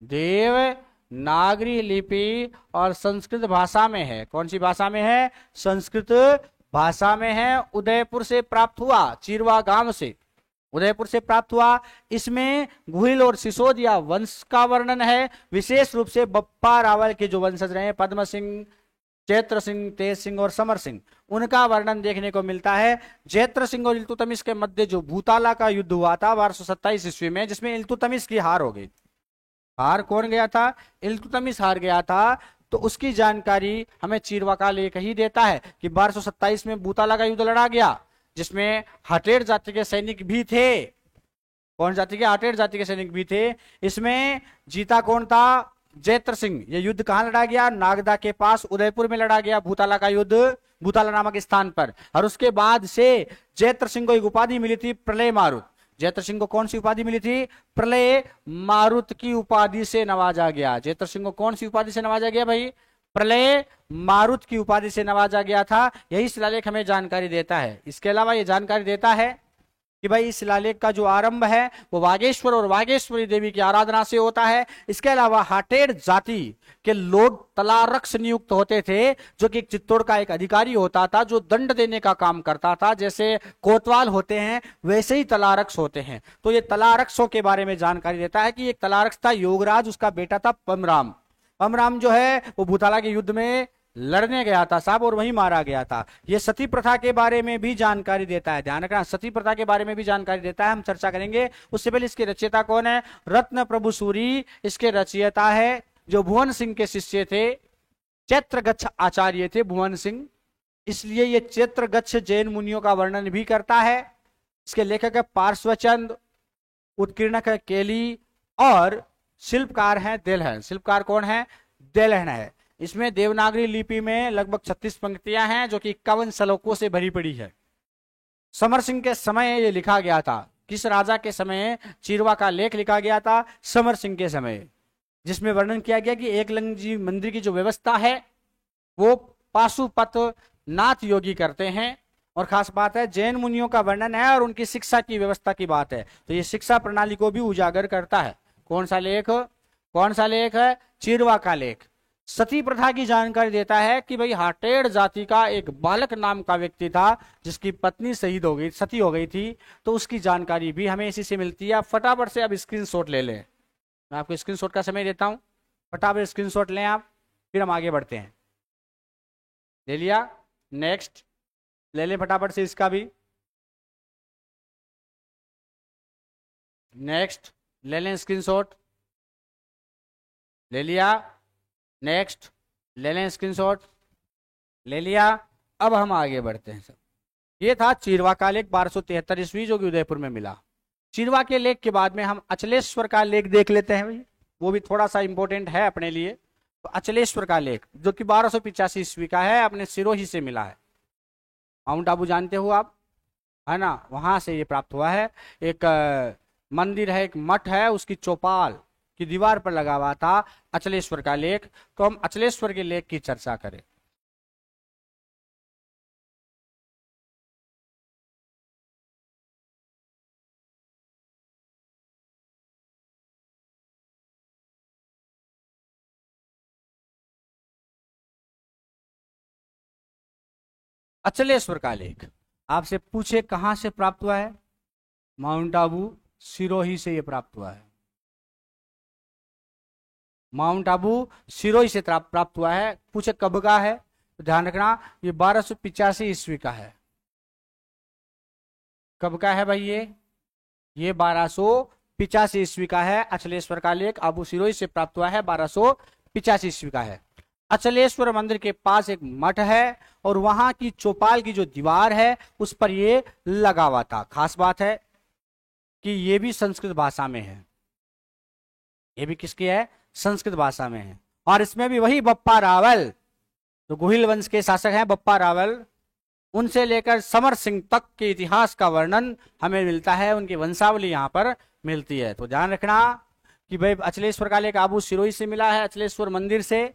देवनागरी लिपि और संस्कृत भाषा में है। कौन सी भाषा में है? संस्कृत भाषा में है। उदयपुर से प्राप्त हुआ, चीरवा गांव से, उदयपुर से प्राप्त हुआ। इसमें गुहिल और सिसोदिया वंश का वर्णन है। विशेष रूप से बप्पा रावल के जो वंशज रहे, पद्म सिंह, चैत्र सिंह, तेज सिंह और समर सिंह, उनका वर्णन देखने को मिलता है। चैत्र सिंह और इल्तुतमिश के मध्य जो भूताला का युद्ध हुआ था 1227 ईस्वी में, जिसमें इल्तुतमिश की हार हो गई। हार कौन गया था? इल्तुतमिश हार गया था। तो उसकी जानकारी हमें चीरवा का लेख ही देता है कि 1227 में भूताला का युद्ध लड़ा गया, जिसमें हटेर जाति के सैनिक भी थे। कौन जाति के? हटेर जाति के सैनिक भी थे। इसमें जीता कौन था? जैत्र सिंह। ये युद्ध कहां लड़ा गया? नागदा के पास उदयपुर में लड़ा गया भूताला का युद्ध, भूताला नामक स्थान पर। और उसके बाद से जैत्र सिंह को एक उपाधि मिली थी, प्रलय मारुत। जैत्र सिंह को कौन सी उपाधि मिली थी? प्रलय मारुत की उपाधि से नवाजा गया। जैत्र सिंह को कौन सी उपाधि से नवाजा गया भाई? प्रलय मारुत की उपाधि से नवाजा गया था। यही शिलालेख हमें जानकारी देता है। इसके अलावा यह जानकारी देता है कि भाई इस शिलालेख का जो आरंभ है वो वागेश्वर और वागेश्वरी देवी की आराधना से होता है। इसके अलावा हाटेर जाति के लोग तलारक्ष नियुक्त होते थे, जो कि चित्तौड़ का एक अधिकारी होता था जो दंड देने का काम करता था। जैसे कोतवाल होते हैं वैसे ही तलारक्ष होते हैं। तो ये तलारक्षों के बारे में जानकारी देता है कि एक तलारक्ष था योगराज, उसका बेटा था पमराम। पमराम जो है वो भूताला के युद्ध में लड़ने गया था साहब, और वहीं मारा गया था। ये सती प्रथा के बारे में भी जानकारी देता है। ध्यान रखना, सती प्रथा के बारे में भी जानकारी देता है। हम चर्चा करेंगे। उससे पहले इसके रचयिता कौन है? रत्न प्रभु सूरी इसके रचयिता है, जो भुवन सिंह के शिष्य थे। चैत्रगच्छ आचार्य थे भुवन सिंह, इसलिए ये चैत्रगच्छ जैन मुनियों का वर्णन भी करता है। इसके लेखक है पार्श्वचंद, उत्कीर्णक है केली, और शिल्पकार है देलहन। शिल्पकार कौन है? देलहन है। इसमें देवनागरी लिपि में लगभग 36 पंक्तियां हैं, जो कि 51 श्लोकों से भरी पड़ी है। समर सिंह के समय ये लिखा गया था। किस राजा के समय चीरवा का लेख लिखा गया था? समर सिंह के समय, जिसमें वर्णन किया गया कि एकलिंग जी मंदिर की जो व्यवस्था है वो पाशुपत नाथ योगी करते हैं। और खास बात है जैन मुनियों का वर्णन है और उनकी शिक्षा की व्यवस्था की बात है। तो ये शिक्षा प्रणाली को भी उजागर करता है। कौन सा लेख? कौन सा लेख है? चीरवा का लेख। सती प्रथा की जानकारी देता है कि भाई हाटेर जाति का एक बालक नाम का व्यक्ति था जिसकी पत्नी शहीद हो गई, सती हो गई थी। तो उसकी जानकारी भी हमें इसी से मिलती है। आप फटाफट से अब स्क्रीनशॉट ले लें। मैं आपको स्क्रीनशॉट का समय देता हूं, फटाफट स्क्रीनशॉट लें आप, फिर हम आगे बढ़ते हैं। ले लिया? नेक्स्ट ले लें फटाफट से इसका भी। नेक्स्ट ले लें स्क्रीनशॉट। ले लिया? नेक्स्ट ले लें स्क्रीनशॉट। ले लिया? अब हम आगे बढ़ते हैं। सब ये था चीरवा का लेख 1273 ईस्वी, जो कि उदयपुर में मिला। चीरवा के लेख के बाद में हम अचलेश्वर का लेख देख लेते हैं भाई, वो भी थोड़ा सा इंपॉर्टेंट है अपने लिए। तो अचलेश्वर का लेख जो कि 1285 ईस्वी का है, अपने सिरोही से मिला है। माउंट आबू जानते हो आप, है ना? वहां से ये प्राप्त हुआ है। एक मंदिर है, एक मठ है, उसकी चौपाल की दीवार पर लगा हुआ था अचलेश्वर का लेख। तो हम अचलेश्वर के लेख की चर्चा करें। अचलेश्वर का लेख आपसे पूछे कहां से प्राप्त हुआ है? माउंट आबू सिरोही से ये प्राप्त हुआ है। माउंट आबू सिरोही से प्राप्त हुआ है। पूछे कब का है, तो ध्यान रखना ये 1285 ईस्वी का है। कब का है भाई ये 1285 ईस्वी का है। अचलेश्वर का लेख आबू सिरोही से प्राप्त हुआ है, 1285 ईस्वी का है। अचलेश्वर मंदिर के पास एक मठ है और वहां की चौपाल की जो दीवार है उस पर ये लगा हुआ था। खास बात है कि ये भी संस्कृत भाषा में है, ये भी किसकी है, संस्कृत भाषा में है। और इसमें भी वही बप्पा रावल, तो गोहिल वंश के शासक हैं बप्पा रावल, उनसे लेकर समर सिंह तक के इतिहास का वर्णन हमें मिलता है, उनकी वंशावली यहाँ पर मिलती है। तो ध्यान रखना कि भाई अचलेश्वर का लेख आबू सिरोही से मिला है, अचलेश्वर मंदिर से,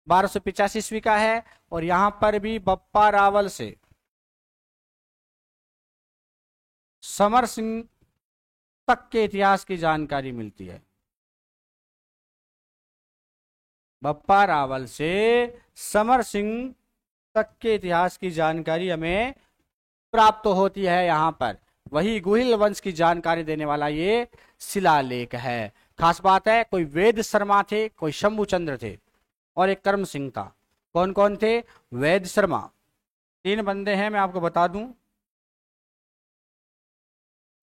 1285 ईस्वी का है। और यहां पर भी बप्पा रावल से समर सिंह तक के इतिहास की जानकारी मिलती है। बप्पा रावल से समर सिंह तक के इतिहास की जानकारी हमें प्राप्त होती है। यहां पर वही गुहिल वंश की जानकारी देने वाला ये शिलालेख है। खास बात है, कोई वेद शर्मा थे, कोई शंभुचंद्र थे और एक कर्म सिंह था। कौन कौन थे? वेद शर्मा, 3 बंदे हैं, मैं आपको बता दूं।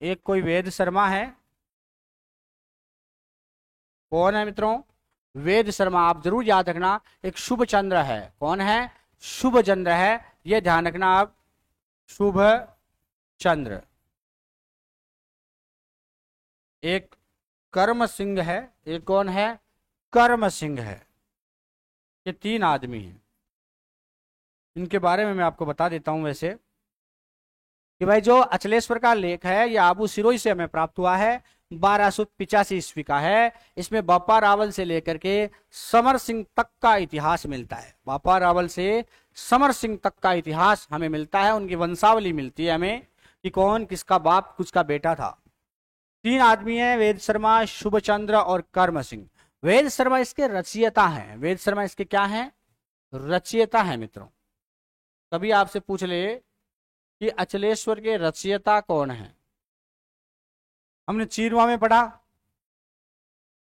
एक कोई वेद शर्मा है, कौन है मित्रों? वेद शर्मा, आप जरूर याद रखना। एक शुभ चंद्र है, कौन है? शुभ चंद्र है, ये ध्यान रखना आप, शुभ चंद्र। एक कर्म सिंह है, एक कौन है? कर्म सिंह है। ये 3 आदमी हैं, इनके बारे में मैं आपको बता देता हूं वैसे कि भाई जो अचलेश्वर का लेख है ये आबू सिरोही से हमें प्राप्त हुआ है, 1285 ईस्वी का है। इसमें बप्पा रावल से लेकर के समर सिंह तक का इतिहास मिलता है। बप्पा रावल से समर सिंह तक का इतिहास हमें मिलता है, उनकी वंशावली मिलती है हमें कि कौन किसका बाप किसका बेटा था। 3 आदमी हैं, वेद शर्मा, शुभचंद्र और कर्म सिंह। वेद शर्मा इसके रचयिता हैं। वेद शर्मा इसके क्या हैं? रचयिता हैं मित्रों। कभी आपसे पूछ ले कि अचलेश्वर के रचयिता कौन है, हमने चीरवा में पढ़ा,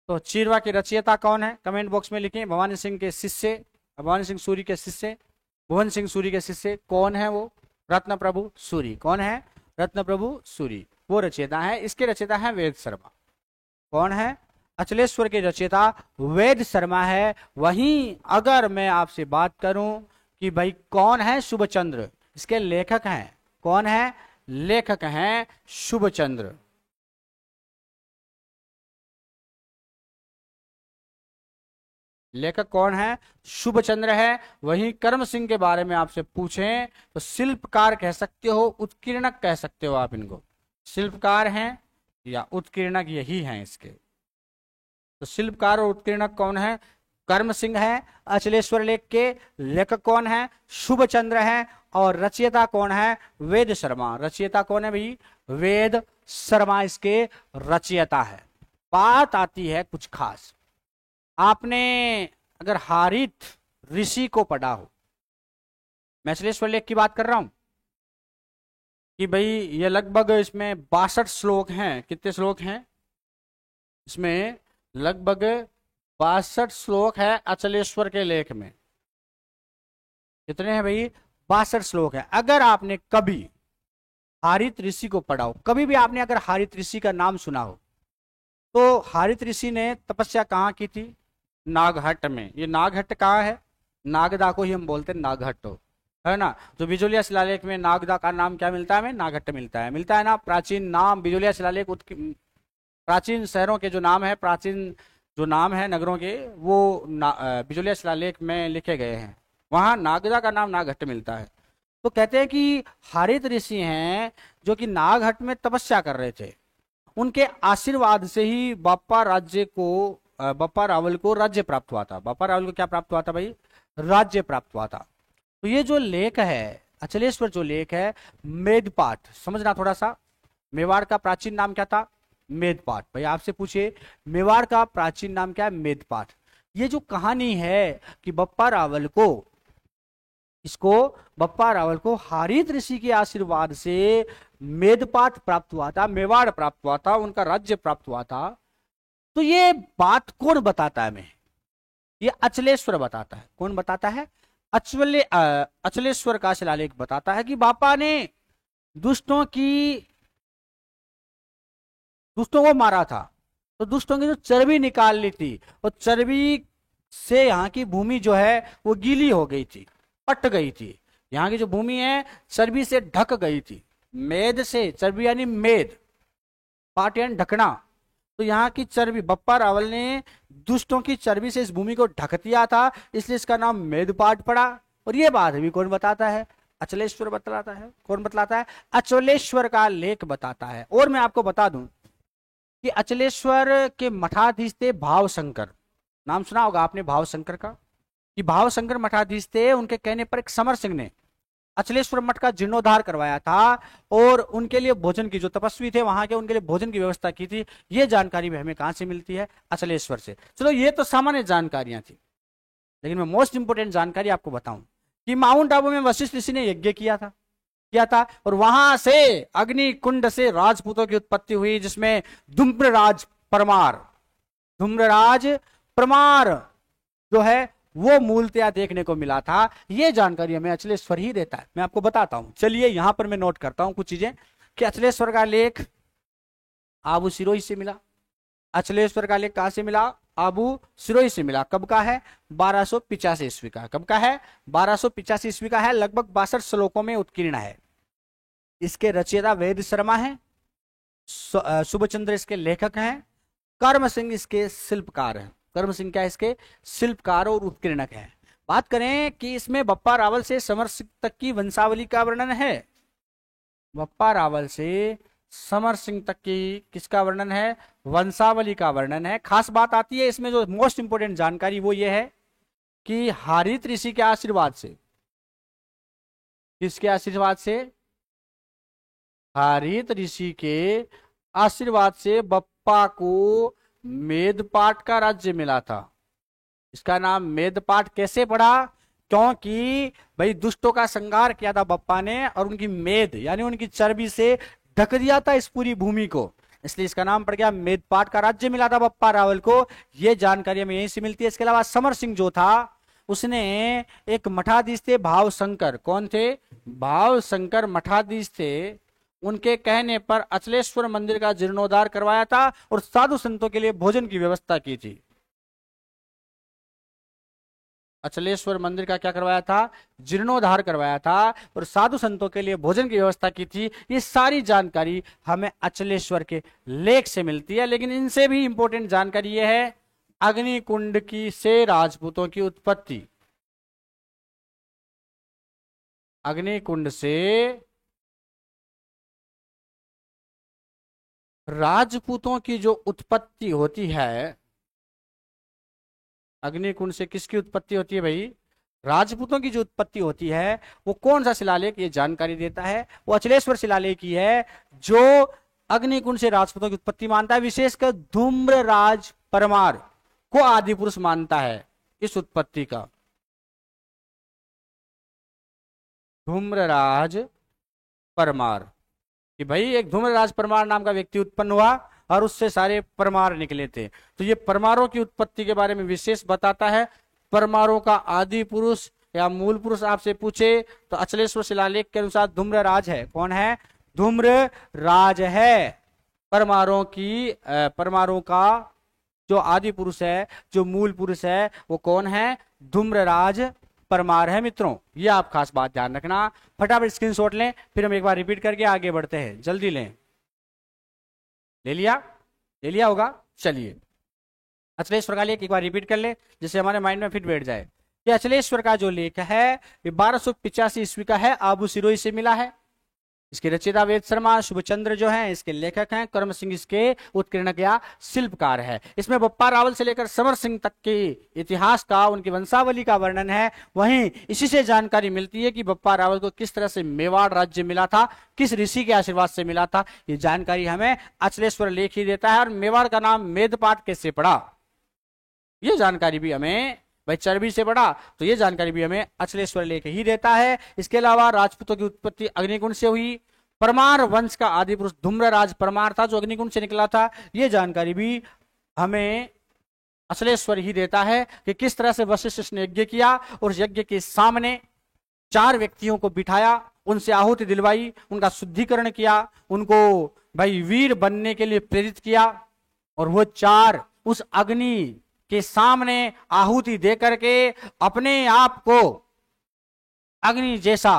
तो चीरवा के रचयिता कौन है? कमेंट बॉक्स में लिखें। भवानी सिंह के शिष्य, भवानी सिंह सूरी के शिष्य, भुवन सिंह सूरी के शिष्य कौन है? वो रत्न प्रभु सूरी। कौन है? रत्न प्रभु सूरी, वो रचयिता है। इसके रचयिता है वेद शर्मा। कौन है? अचलेश्वर के रचयिता वेद शर्मा है। वहीं अगर मैं आपसे बात करूं कि भाई कौन है शुभचंद्र, इसके लेखक हैं। कौन है? लेखक हैं शुभचंद्र। लेखक कौन है? शुभचंद्र है। वहीं कर्म सिंह के बारे में आपसे पूछें तो शिल्पकार कह सकते हो, उत्कीर्णक कह सकते हो आप इनको। शिल्पकार हैं या उत्कीर्णक, यही हैं इसके। तो शिल्पकार और उत्कीर्णक कौन है? कर्म सिंह है। अचलेश्वर लेख के लेखक कौन है? शुभचंद्र है। और रचयिता कौन है? वेद शर्मा। रचयिता कौन है भाई? वेद शर्मा इसके रचयिता है। बात आती है कुछ खास, आपने अगर हारित ऋषि को पढ़ा हो, मैं अचलेश्वर लेख की बात कर रहा हूं कि भाई ये लगभग इसमें 62 श्लोक हैं। कितने श्लोक हैं इसमें? लगभग 62 श्लोक है अचलेश्वर के लेख में। कितने हैं भाई? 62 श्लोक है। अगर आपने कभी हारित ऋषि को पढ़ा हो, कभी भी आपने अगर हारित ऋषि का नाम सुना हो, तो हारित ऋषि ने तपस्या कहाँ की थी? नागहट्ट में। ये नागहट्ट कहाँ है? नागदा को ही हम बोलते हैं नागहट्ट, है ना। तो बिजोलिया शिलालेख में नागदा का नाम क्या मिलता है हमें? नागहट्ट मिलता है। मिलता है ना। प्राचीन नाम बिजोलिया शिलालेख, प्राचीन शहरों के जो नाम है, प्राचीन जो नाम है नगरों के, वो बिजोलिया शिलालेख में लिखे गए हैं। वहां नागदा का नाम नागहट्ट मिलता है। तो कहते हैं कि हारित ऋषि हैं जो कि नागहट्ट में तपस्या कर रहे थे। उनके आशीर्वाद से ही बप्पा रावल को राज्य प्राप्त हुआ था। बप्पा रावल को क्या प्राप्त हुआ था भाई? राज्य प्राप्त हुआ था। तो ये जो लेख है अचलेश्वर, जो लेख है मेदपाठ, समझना थोड़ा सा। मेवाड़ का प्राचीन नाम क्या था? मेदपाठ। भाई आपसे पूछिए मेवाड़ का प्राचीन नाम क्या है? मेदपाठ। ये जो कहानी है कि बप्पा रावल को हारित ऋषि के आशीर्वाद से मेदपाठ प्राप्त हुआ था, मेवाड़ प्राप्त हुआ था, उनका राज्य प्राप्त हुआ था। तो ये बात कौन बताता है हमें? ये अचलेश्वर बताता है। कौन बताता है? अचलेश्वर का शिलालेख बताता है कि बापा ने दुष्टों को मारा था, तो दुष्टों की जो चर्बी निकाल ली थी, और चर्बी से यहाँ की भूमि जो है वो गीली हो गई थी, पट गई थी। यहाँ की जो भूमि है चर्बी से ढक गई थी। मेद से, चर्बी यानी मेद, पाट यानी ढकना। तो यहाँ की चर्बी, बप्पा रावल ने दुष्टों की चर्बी से इस भूमि को ढक दिया था, इसलिए इसका नाम मेदपाट पड़ा। और ये बात भी कौन बताता है? अचलेश्वर बतलाता है। कौन बतलाता है? अचलेश्वर का लेख बताता है। और मैं आपको बता दूं कि अचलेश्वर के मठाधीश थे भावशंकर। नाम सुना होगा आपने भावशंकर का, कि भावशंकर मठाधीश थे। उनके कहने पर एक समर सिंह ने अचलेश्वर मठ का जीर्णोद्धार करवाया था, और उनके लिए भोजन की, जो तपस्वी थे वहां के, उनके लिए भोजन की व्यवस्था की थी। ये जानकारी भी हमें कहां से मिलती है? अचलेश्वर से। चलो ये तो सामान्य जानकारियां थी, लेकिन मैं मोस्ट इंपोर्टेंट जानकारी आपको बताऊं कि माउंट आबू में वशिष्ठ ऋषि ने यज्ञ किया था, और वहां से अग्नि कुंड से राजपूतों की उत्पत्ति हुई, जिसमें धूम्रराज परमार जो है वो मूलतया देखने को मिला था। यह जानकारी हमें अचलेश्वर ही देता है। मैं आपको बताता हूं, चलिए यहां पर मैं नोट करता हूं कुछ चीजें कि अचलेश्वर का लेख आबू सिरोही से मिला। अचलेश्वर का लेख कहां से मिला? आबू सिरोही से मिला। कब का है? 1285 ईस्वी का। कब का है? 1285 ईस्वी का है। लगभग 62 श्लोकों में उत्कीर्ण है। इसके रचयिता वेद शर्मा है, शुभचंद्र इसके लेखक हैं, कर्म सिंह इसके शिल्पकार हैं। कर्म सिंह क्या है? इसके शिल्पकार और उत्कीर्णक है। बात करें कि इसमें बप्पा रावल से समर सिंह तक की वंशावली का वर्णन है। बप्पा रावल से समर सिंह तक की किसका वर्णन है? वंशावली का वर्णन है। खास बात आती है इसमें, जो मोस्ट इंपोर्टेंट जानकारी वो ये है कि हारित ऋषि के आशीर्वाद से, किसके आशीर्वाद से? हारित ऋषि के आशीर्वाद से बप्पा को मेदपाट का राज्य मिला था। इसका नाम मेदपाट कैसे पड़ा? क्योंकि भाई दुष्टों का संहार किया था बप्पा ने, और उनकी मेद यानी उनकी चर्बी से ढक दिया था इस पूरी भूमि को, इसलिए इसका नाम पड़ गया। मेदपाट का राज्य मिला था बप्पा रावल को। यह जानकारी हमें यहीं से मिलती है। इसके अलावा समर सिंह जो था, उसने एक मठाधीश थे भावशंकर। कौन थे? भावशंकर मठाधीश थे। उनके कहने पर अचलेश्वर मंदिर का जीर्णोद्धार करवाया था, और साधु संतों के लिए भोजन की व्यवस्था की थी। अचलेश्वर मंदिर का क्या करवाया था? जीर्णोद्धार करवाया था, और साधु संतों के लिए भोजन की व्यवस्था की थी। ये सारी जानकारी हमें अचलेश्वर के लेख से मिलती है। लेकिन इनसे भी इंपॉर्टेंट जानकारी यह है अग्निकुंड की से राजपूतों की उत्पत्ति। अग्निकुंड से राजपूतों की जो उत्पत्ति होती है, अग्निकुंड से किसकी उत्पत्ति होती है भाई? राजपूतों की जो उत्पत्ति होती है, वो कौन सा शिलालेख ये जानकारी देता है? वो अचलेश्वर शिलालेख ही है, जो अग्निकुंड से राजपूतों की उत्पत्ति मानता है। विशेषकर धूम्रराज परमार को आदि पुरुष मानता है इस उत्पत्ति का। धूम्रराज परमार, कि भाई एक धूम्रराज परमार नाम का व्यक्ति उत्पन्न हुआ, और उससे सारे परमार निकले थे। तो ये परमारों की उत्पत्ति के बारे में विशेष बताता है। परमारों का आदि पुरुष या मूल पुरुष आपसे पूछे तो अचलेश्वर शिलालेख के अनुसार धूम्रराज है। कौन है? धूम्रराज है। परमारों का जो आदि पुरुष है, जो मूल पुरुष है, वो कौन है? धूम्रराज परमार है। मित्रों, ये आप खास बात ध्यान रखना। फटाफट स्क्रीनशॉट लें, फिर हम एक बार रिपीट करके आगे बढ़ते हैं। जल्दी लें। ले लिया होगा। चलिए अचलेश्वर का लेख एक बार रिपीट कर ले, जिससे हमारे माइंड में फिट बैठ जाए। कि अचलेश्वर का जो लेख है ये 1285 ईस्वी का है, आबू सिरोही से मिला है। इसके रचयिता वेद शर्मा, शुभचंद्र जो हैं इसके लेखक हैं, कर्म सिंह इसके उत्कीर्णक या शिल्पकार है। इसमें बप्पा रावल से लेकर समर सिंह तक के इतिहास का, उनकी वंशावली का वर्णन है। वहीं इसी से जानकारी मिलती है कि बप्पा रावल को किस तरह से मेवाड़ राज्य मिला था, किस ऋषि के आशीर्वाद से मिला था। ये जानकारी हमें अचलेश्वर लेख ही देता है। और मेवाड़ का नाम मेदपाट कैसे पड़ा, ये जानकारी भी हमें, भाई चर्बी से पड़ा, तो ये जानकारी भी हमें अचलेश्वर लेख ही देता है। इसके अलावा राजपूतों की उत्पत्ति अग्निकुंड से हुई। परमार वंश का आदि पुरुष धूम्रराज परमार था, जो अग्निकुंड से निकला था। ये जानकारी भी हमें अचलेश्वर ही देता है कि किस तरह से वशिष्ठ ने यज्ञ किया और यज्ञ के सामने 4 व्यक्तियों को बिठाया, उनसे आहुति दिलवाई, उनका शुद्धिकरण किया, उनको भाई वीर बनने के लिए प्रेरित किया, और वो 4 उस अग्नि के सामने आहुति दे करके अपने आप को अग्नि जैसा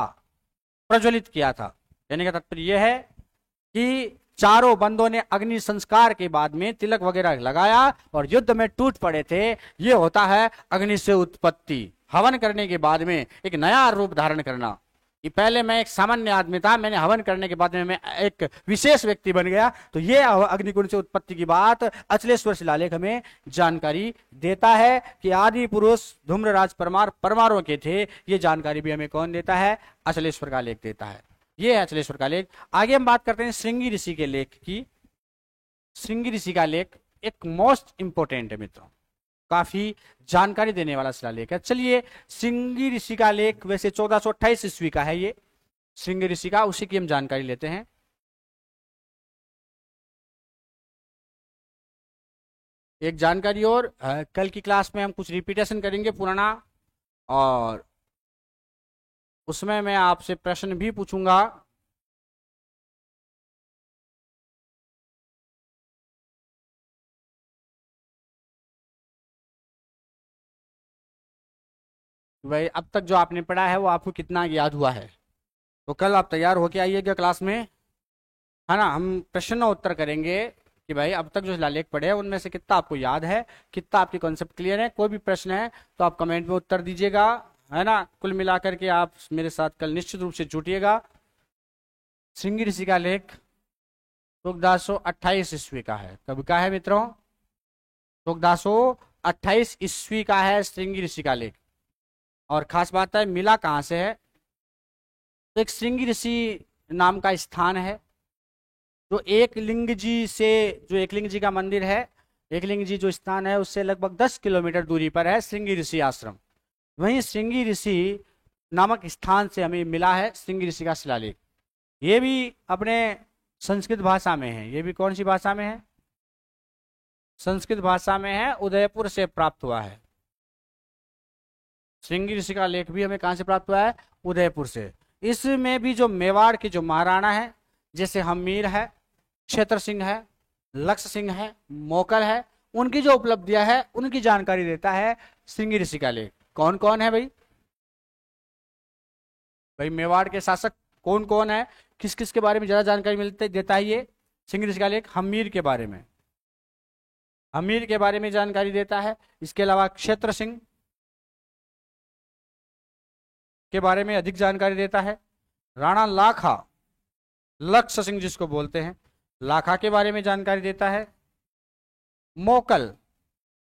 प्रज्वलित किया था। कहने का तात्पर्य यह है कि चारों बंदों ने अग्नि संस्कार के बाद में तिलक वगैरह लगाया और युद्ध में टूट पड़े थे। ये होता है अग्नि से उत्पत्ति। हवन करने के बाद में एक नया रूप धारण करना। कि पहले मैं एक सामान्य आदमी था, मैंने हवन करने के बाद में मैं एक विशेष व्यक्ति बन गया। तो ये अग्निकुंड से उत्पत्ति की बात अचलेश्वर शिलालेख हमें जानकारी देता है कि आदि पुरुष धूम्रराज परमार परमारों के थे। ये जानकारी भी हमें कौन देता है? अचलेश्वर का लेख देता है। ये है अचलेश्वर का लेख। आगे हम बात करते हैं श्रृंगी ऋषि के लेख की। श्रृंगी ऋषि का लेख एक मोस्ट इंपोर्टेंट है मित्रों, काफी जानकारी देने वाला शिलालेख है। चलिए, श्रृंगी ऋषि का लेख वैसे 1428 ईस्वी का है। ये श्रृंगी ऋषि का, उसी की हम जानकारी लेते हैं। एक जानकारी और, कल की क्लास में हम कुछ रिपीटेशन करेंगे पुराना, और उसमें मैं आपसे प्रश्न भी पूछूंगा। भाई अब तक जो आपने पढ़ा है वो आपको कितना याद हुआ है। तो कल आप तैयार होके आइएगा क्लास में, है ना। हम प्रश्न उत्तर करेंगे कि भाई अब तक जो शिलालेख पढ़े हैं उनमें से कितना आपको याद है, कितना आपके कॉन्सेप्ट क्लियर है। कोई भी प्रश्न है तो आप कमेंट में उत्तर दीजिएगा, है ना। कुल मिलाकर के आप मेरे साथ कल निश्चित रूप से जुटिएगा। श्रृंगी ऋषि का लेख 1428 ईस्वी का है। कब का है मित्रों? 1428 ईस्वी का है श्रृंगी ऋषि का लेख। और खास बात है मिला कहां से है? तो एक श्रृंगी ऋषि नाम का स्थान है जो एकलिंग जी से, जो एकलिंग जी का मंदिर है, एकलिंग जी जो स्थान है उससे लगभग 10 किलोमीटर दूरी पर है श्रृंगी ऋषि आश्रम। वहीं श्रृंगी ऋषि नामक स्थान से हमें मिला है श्रृंगी ऋषि का शिलालेख। ये भी अपने संस्कृत भाषा में है। ये भी कौन सी भाषा में है? संस्कृत भाषा में है, उदयपुर से प्राप्त हुआ है। श्रृंगी ऋषि का लेख भी हमें कहां से प्राप्त हुआ है? उदयपुर से। इसमें भी जो मेवाड़ के जो महाराणा है, जैसे हमीर है, क्षेत्र सिंह है, लक्ष्य सिंह है, मोकल है, उनकी जो उपलब्धियां है उनकी जानकारी देता है श्रृंगी ऋषि का लेख। कौन कौन है भाई? भाई मेवाड़ के शासक कौन कौन है, किस किस के बारे में ज्यादा जानकारी मिलते देता है ये श्रृंगी ऋषि का लेख? हमीर के बारे में, हमीर के बारे में जानकारी देता है। इसके अलावा क्षेत्र सिंह के बारे में अधिक जानकारी देता है। राणा लाखा, लक्ष्य सिंह जिसको बोलते हैं, लाखा के बारे में जानकारी देता है। मोकल,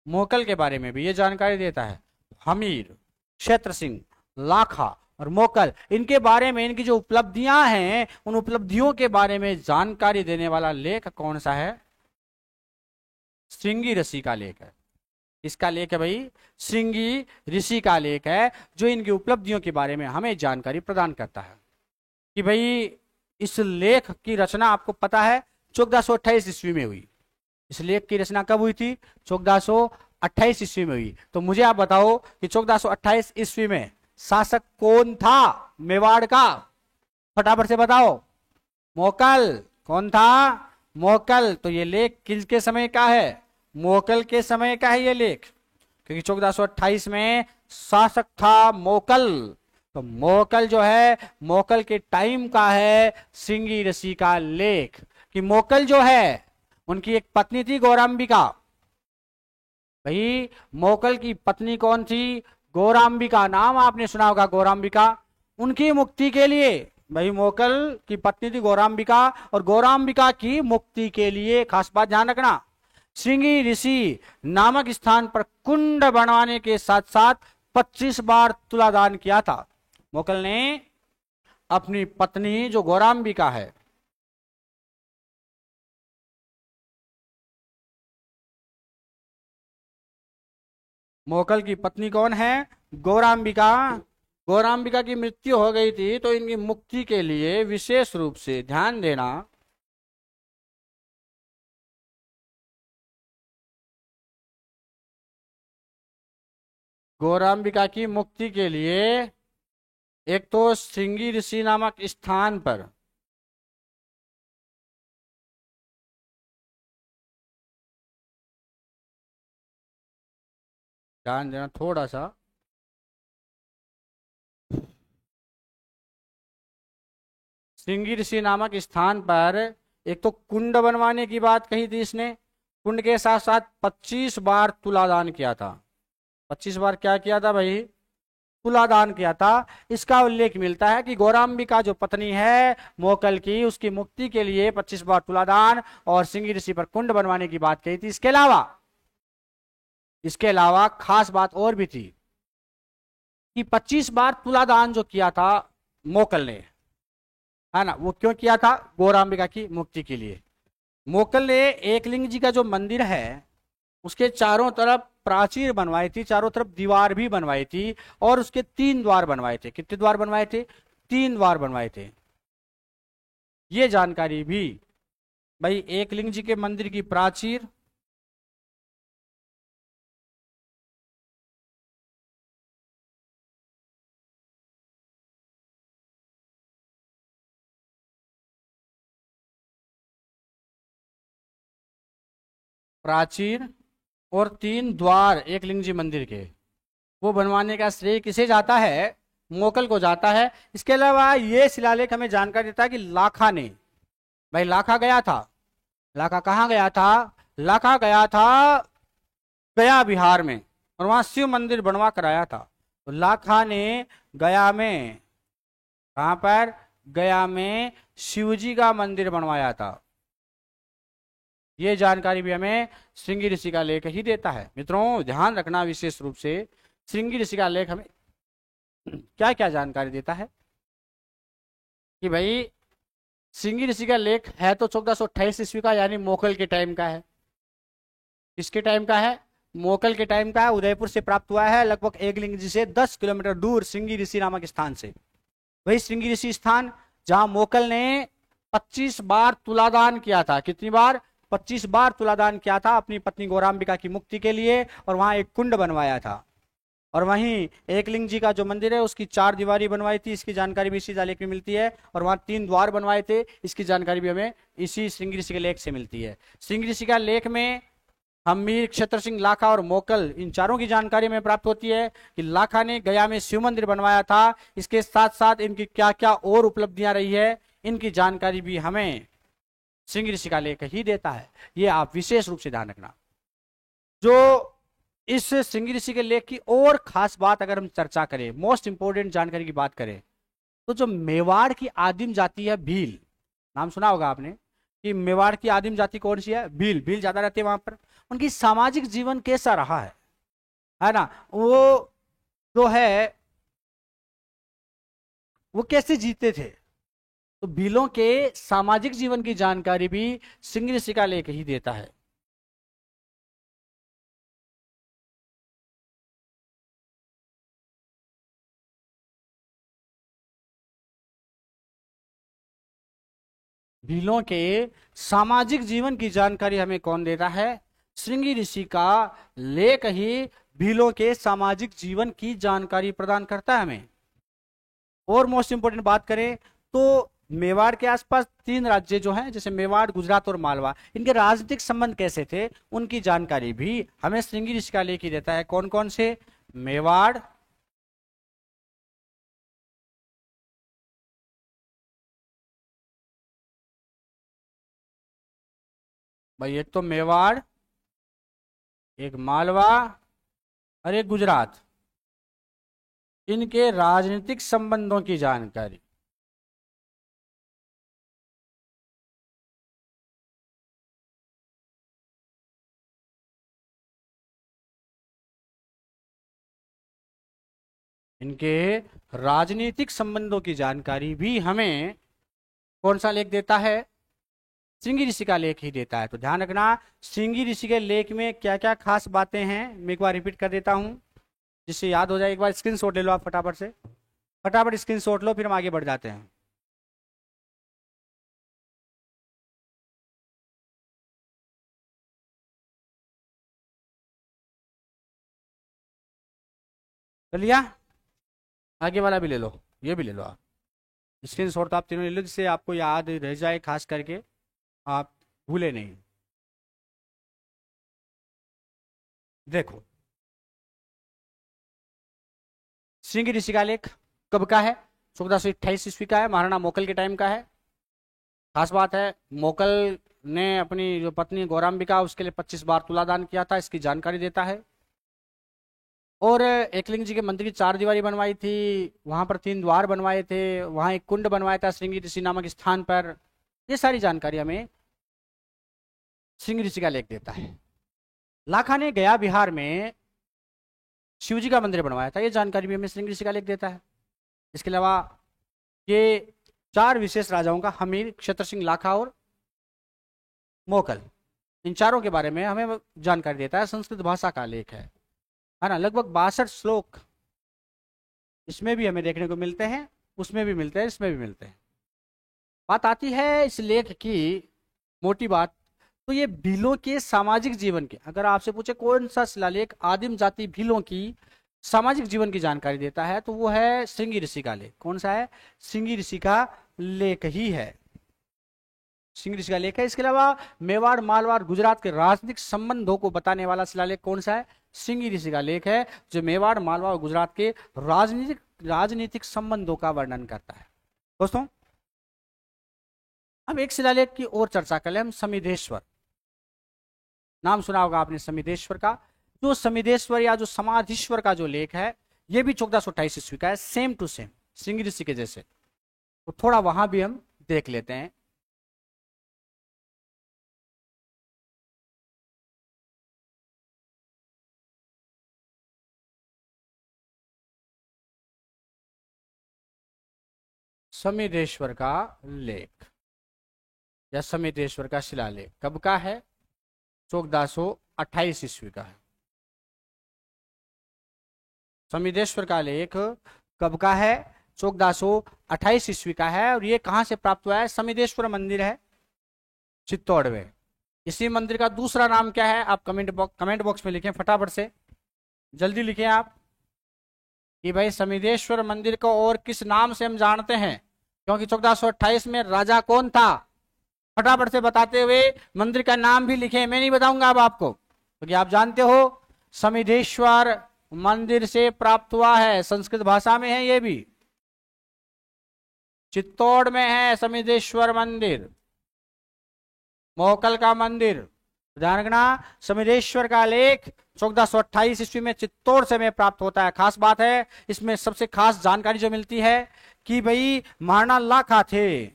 मोकल के बारे में भी ये जानकारी देता है। हमीर, क्षेत्र सिंह, लाखा और मोकल, इनके बारे में, इनकी जो उपलब्धियां हैं उन उपलब्धियों के बारे में जानकारी देने वाला लेख कौन सा है? श्रृंगी ऋषि का लेख है। इसका लेख है भाई श्रृंगी ऋषि का लेख है, जो इनकी उपलब्धियों के बारे में हमें जानकारी प्रदान करता है। कि भाई इस लेख की रचना आपको पता है 1428 ईस्वी में हुई। इस लेख की रचना कब हुई थी? 1428 ईस्वी में हुई। तो मुझे आप बताओ कि 1428 ईस्वी में शासक कौन था मेवाड़ का? फटाफट से बताओ। मोकल। कौन था? मोकल। तो ये लेख किसके समय का है? मोकल के समय का है ये लेख, क्योंकि 1428 में शासक था मोकल। तो मोकल जो है, मोकल के टाइम का है श्रृंगी ऋषि का लेख। कि मोकल जो है उनकी एक पत्नी थी गौरांबिका। भाई मोकल की पत्नी कौन थी? गौरांबिका। नाम आपने सुना होगा गौरांबिका। उनकी मुक्ति के लिए, भाई मोकल की पत्नी थी गौरांबिका, और गौरांबिका की मुक्ति के लिए खास बात ध्यान रखना, श्रृंगी ऋषि नामक स्थान पर कुंड बनवाने के साथ साथ 25 बार तुलादान किया था। मोकल ने अपनी पत्नी जो गौरांबिका है, मोकल की पत्नी कौन है? गौरांबिका। गौरांबिका की मृत्यु हो गई थी, तो इनकी मुक्ति के लिए विशेष रूप से ध्यान देना, गौरांबिका की मुक्ति के लिए एक तो श्रृंगी ऋषि नामक स्थान पर ध्यान देना थोड़ा सा। श्रृंगी ऋषि नामक स्थान पर एक तो कुंड बनवाने की बात कही थी इसने। कुंड के साथ साथ 25 बार तुलादान किया था। 25 बार क्या किया था भाई? तुलादान किया था। इसका उल्लेख मिलता है कि गौरांबिका जो पत्नी है मोकल की, उसकी मुक्ति के लिए 25 बार तुलादान और श्रृंगी ऋषि पर कुंड बनवाने की बात कही थी। इसके अलावा खास बात और भी थी कि 25 बार तुलादान जो किया था मोकल ने, है ना, वो क्यों किया था? गौरांबिका की मुक्ति के लिए। मोकल ने एकलिंग जी का जो मंदिर है उसके चारों तरफ प्राचीर बनवाई थी, चारों तरफ दीवार भी बनवाई थी और उसके 3 द्वार बनवाए थे। कितने द्वार बनवाए थे? 3 द्वार बनवाए थे। ये जानकारी भी भाई एकलिंग जी के मंदिर की प्राचीर, प्राचीर और 3 द्वार एकलिंग जी मंदिर के, वो बनवाने का श्रेय किसे जाता है? मोकल को जाता है। इसके अलावा ये शिलालेख हमें जानकारी देता है कि लाखा ने, भाई लाखा गया था। लाखा कहाँ गया था? लाखा गया था गया बिहार में और वहां शिव मंदिर बनवा कर आया था। तो लाखा ने गया में, कहां पर? गया में शिवजी का मंदिर बनवाया था। ये जानकारी भी हमें श्रृंगी ऋषि का लेख ही देता है। मित्रों ध्यान रखना विशेष रूप से, श्रृंगी ऋषि का लेख हमें क्या क्या जानकारी देता है कि भाई श्रृंगी ऋषि का लेख है तो 1428 ईस्वी का, यानी मोकल के टाइम का है। किसके टाइम का है? मोकल के टाइम का है। उदयपुर से प्राप्त हुआ है, लगभग एकलिंग जी से 10 किलोमीटर दूर श्रृंगी ऋषि नामक स्थान से। वही श्रृंगी ऋषि स्थान जहां मोकल ने 25 बार तुलादान किया था। कितनी बार? 25 बार तुलादान किया था अपनी पत्नी गौरांबिका की मुक्ति के लिए, और वहां एक कुंड बनवाया था। और वहीं एकलिंग जी का जो मंदिर है उसकी 4 दीवारी बनवाई थी, इसकी जानकारी भी इसी लेख में मिलती है। और वहां 3 द्वार बनवाए थे, इसकी जानकारी भी हमें इसी श्रृंगी ऋषि के लेख से मिलती है। श्रृंगी ऋषि का लेख में हमीर, क्षत्र सिंह, लाखा और मोकल, इन चारों की जानकारी में प्राप्त होती है कि लाखा ने गया में शिव मंदिर बनवाया था। इसके साथ साथ इनकी क्या क्या और उपलब्धियां रही है, इनकी जानकारी भी हमें श्रृंगी ऋषि का लेख ही देता है। ये आप विशेष रूप से ध्यान रखना। जो इस श्रृंगी ऋषि के लेख की और खास बात अगर हम चर्चा करें, मोस्ट इंपोर्टेंट जानकारी की बात करें, तो जो मेवाड़ की आदिम जाति है भील, नाम सुना होगा आपने कि मेवाड़ की आदिम जाति कौन सी है? भील। भील ज्यादा रहते हैं वहां पर। उनकी सामाजिक जीवन कैसा रहा है ना, वो जो है वो कैसे जीते थे, तो भीलों के सामाजिक जीवन की जानकारी भी श्रृंगी ऋषि का लेख ही देता है। भीलों के सामाजिक जीवन की जानकारी हमें कौन देता है? श्रृंगी ऋषि का लेख ही भीलों के सामाजिक जीवन की जानकारी प्रदान करता है हमें। और मोस्ट इंपोर्टेंट बात करें तो मेवाड़ के आसपास 3 राज्य जो हैं, जैसे मेवाड़, गुजरात और मालवा, इनके राजनीतिक संबंध कैसे थे, उनकी जानकारी भी हमें श्रृंगी ऋषि का लेख ही देता है। कौन कौन से? मेवाड़, भाई एक तो मेवाड़, एक मालवा और एक गुजरात, इनके राजनीतिक संबंधों की जानकारी। इनके राजनीतिक संबंधों की जानकारी भी हमें कौन सा लेख देता है? श्रृंगी ऋषि का लेख ही देता है। तो ध्यान रखना, श्रृंगी ऋषि के लेख में क्या क्या खास बातें हैं मैं एक बार रिपीट कर देता हूं, जिससे याद हो जाए। एक बार स्क्रीनशॉट ले लो आप फटाफट से, फटाफट स्क्रीनशॉट लो, फिर हम आगे बढ़ जाते हैं। कर लिया? आगे वाला भी ले लो, ये भी ले लो आप, स्क्रीनशॉट तो आप तीनों ले लो जिससे आपको याद रह जाए, खास करके आप भूले नहीं। देखो, श्रृंगी ऋषि का लेख कब का है? 1428 ईस्वी का है, महाराणा मोकल के टाइम का है। खास बात है, मोकल ने अपनी जो पत्नी गौराम्बिका उसके लिए 25 बार तुलादान किया था, इसकी जानकारी देता है। और एकलिंग जी के मंदिर की 4 दीवारी बनवाई थी, वहां पर 3 द्वार बनवाए थे, वहां एक कुंड बनवाया था श्रृंगी ऋषि नामक स्थान पर। ये सारी जानकारी हमें श्रृंगी ऋषि का लेख देता है। लाखा ने गया बिहार में शिव जी का मंदिर बनवाया था, ये जानकारी भी हमें श्रृंगी ऋषि का लेख देता है। इसके अलावा ये 4 विशेष राजाओं का, हमीर, क्षेत्र सिंह, लाखा और मोकल, इन चारों के बारे में हमें जानकारी देता है। संस्कृत भाषा का लेख है ना। लगभग 62 श्लोक इसमें भी हमें देखने को मिलते हैं, उसमें भी मिलते हैं, इसमें भी मिलते हैं। बात आती है इस लेख की मोटी बात, तो ये भीलों के सामाजिक जीवन के, अगर आपसे पूछे कौन सा शिलालेख आदिम जाति भीलों की सामाजिक जीवन की जानकारी देता है, तो वो है श्रृंगी ऋषि का लेख। कौन सा है? श्रृंगी ऋषि का लेख ही है, श्रृंगी ऋषि का लेख है। इसके अलावा मेवाड़, मालवाड़, गुजरात के राजनीतिक संबंधों को बताने वाला शिलालेख कौन सा है? श्रृंगी ऋषि का लेख है, जो मेवाड़, मालवा और गुजरात के राजनीतिक संबंधों का वर्णन करता है। दोस्तों, अब एक शिलालेख की और चर्चा कर ले हम, समिधेश्वर। नाम सुना होगा आपने समिधेश्वर का। जो समिधेश्वर या जो समाधीश्वर का जो लेख है, ये भी 1428 ईस्वी का है, सेम टू सेम श्रृंगी ऋषि के जैसे। तो थोड़ा वहां भी हम देख लेते हैं। समिधेश्वर का लेख या समिधेश्वर का शिलालेख कब का है? 1428 ईस्वी का है। समिधेश्वर का लेख कब का है? 1428 ईस्वी का है। और ये कहां से प्राप्त हुआ है? समिधेश्वर मंदिर है चित्तौड़ में। इसी मंदिर का दूसरा नाम क्या है? आप कमेंट बॉक्स में लिखें फटाफट से, जल्दी लिखें आप कि भाई समिधेश्वर मंदिर को और किस नाम से हम जानते हैं, क्योंकि 1428 में राजा कौन था? फटाफट से बताते हुए मंदिर का नाम भी लिखें, मैं नहीं बताऊंगा अब आपको, क्योंकि आप जानते हो समिधेश्वर मंदिर से प्राप्त हुआ है, संस्कृत भाषा में है, ये भी चित्तौड़ में है समिधेश्वर मंदिर, मोकल का मंदिर। ध्यान रखना, समिधेश्वर का लेख 1428 ईस्वी में चित्तौड़ से में प्राप्त होता है। खास बात है, इसमें सबसे खास जानकारी जो मिलती है कि भाई महाराणा लाखा थे।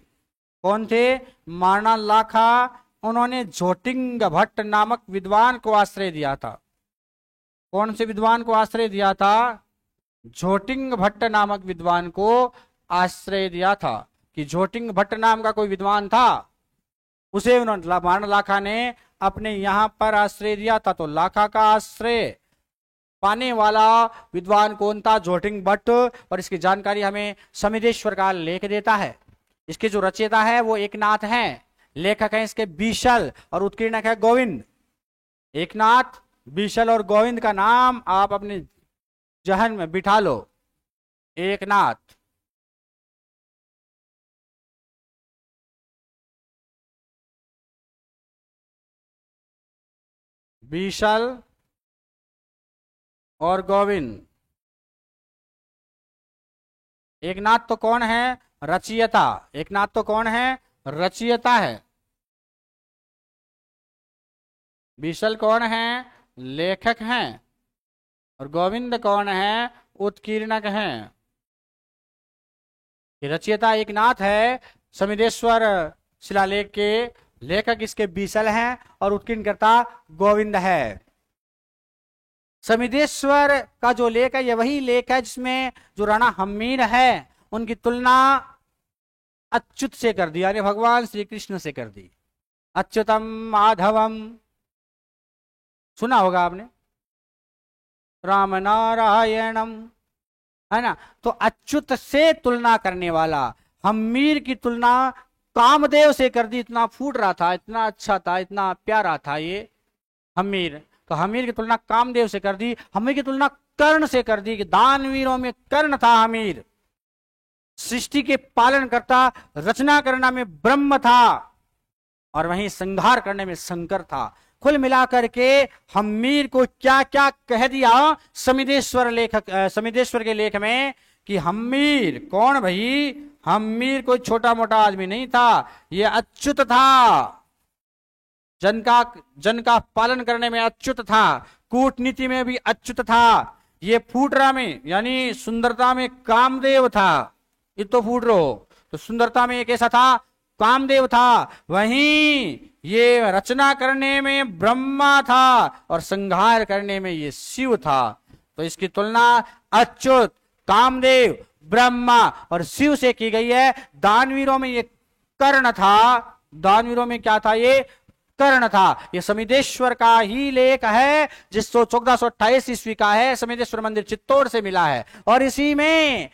कौन थे? महाराणा लाखा। उन्होंने झोटिंग भट्ट नामक विद्वान को आश्रय दिया था। कौन से विद्वान को आश्रय दिया था? झोटिंग भट्ट नामक विद्वान को आश्रय दिया था। कि झोटिंग भट्ट नाम का कोई विद्वान था, उसे उन्होंने महाराणा लाखा ने अपने यहां पर आश्रय दिया था। तो लाखा का आश्रय पाने वाला विद्वान कौन था? झोटिंग भट्ट। और इसकी जानकारी हमें समिधेश्वर का लेख देता है। इसके जो रचयिता है वो एकनाथ हैं, लेखक हैं इसके बीशल, और उत्कीर्णक है गोविंद। एकनाथ, बीशल और गोविंद का नाम आप अपने जहन में बिठा लो। एकनाथ, बीशल और गोविंद। एकनाथ तो कौन है? रचयिता। एकनाथ तो कौन है? रचयिता है। बीशल कौन है? लेखक हैं। और गोविंद कौन है? उत्कीर्णक हैं। रचयिता एकनाथ है, समिधेश्वर शिलालेख के लेखक इसके बीशल हैं, और उत्कीर्णकर्ता गोविंद है। समिधेश्वर का जो लेख है, यह वही लेख है जिसमें जो राणा हम्मीर है उनकी तुलना अच्युत से कर दी, यानी भगवान श्री कृष्ण से कर दी। अच्युतम माधवम सुना होगा आपने, राम नारायणम, है ना। तो अच्युत से तुलना करने वाला हम्मीर की तुलना कामदेव से कर दी। इतना फूट रहा था, इतना अच्छा था, इतना प्यारा था ये हम्मीर, तो हम्मीर की तुलना कामदेव से कर दी। हम्मीर की तुलना कर्ण से कर दी कि दानवीरों में कर्ण था हमीर, सृष्टि के पालन करता, रचना करना में ब्रह्म था और वहीं संहार करने में शंकर था। कुल मिलाकर के हमीर को क्या क्या कह दिया समिदेश्वर के लेख में कि हमीर कौन भाई, हमीर कोई छोटा मोटा आदमी नहीं था, ये अच्युत था, जन का पालन करने में अच्युत था, कूटनीति में भी अच्युत था, ये फूटरा में यानी सुंदरता में कामदेव था, ये तो फूट रहो तो सुंदरता में एक ऐसा था कामदेव था, वहीं ये रचना करने में ब्रह्मा था और संहार करने में ये शिव था। तो इसकी तुलना अच्युत, कामदेव, ब्रह्मा और शिव से की गई है। दानवीरों में ये कर्ण था, दानवीरों में क्या था, ये कर्ण था। ये समिदेश्वर का ही लेख है जिस 1428 ईस्वी का है, समिदेश्वर मंदिर चित्तौड़ से मिला है और इसी में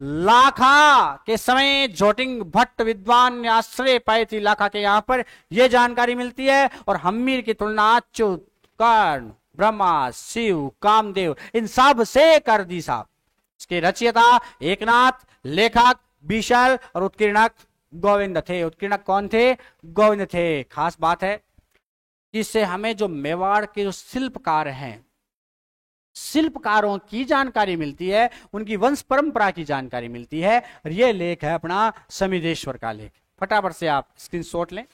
लाखा के समय झोटिंग भट्ट विद्वान ने आश्रय पाई थी। लाखा के यहां पर यह जानकारी मिलती है और हम्मीर की तुलना अच्युत, कर्ण, ब्रह्मा, शिव, कामदेव इन सब से कर दी साहब। इसके रचयिता एकनाथ, लेखक विशाल और उत्कीर्णक गोविंद थे। उत्कीर्णक कौन थे? गोविंद थे। खास बात है इससे हमें जो मेवाड़ के जो शिल्पकार हैं, शिल्पकारों की जानकारी मिलती है, उनकी वंश परंपरा की जानकारी मिलती है और यह लेख है अपना समिदेश्वर का लेख। फटाफट से आप स्क्रीनशॉट लें।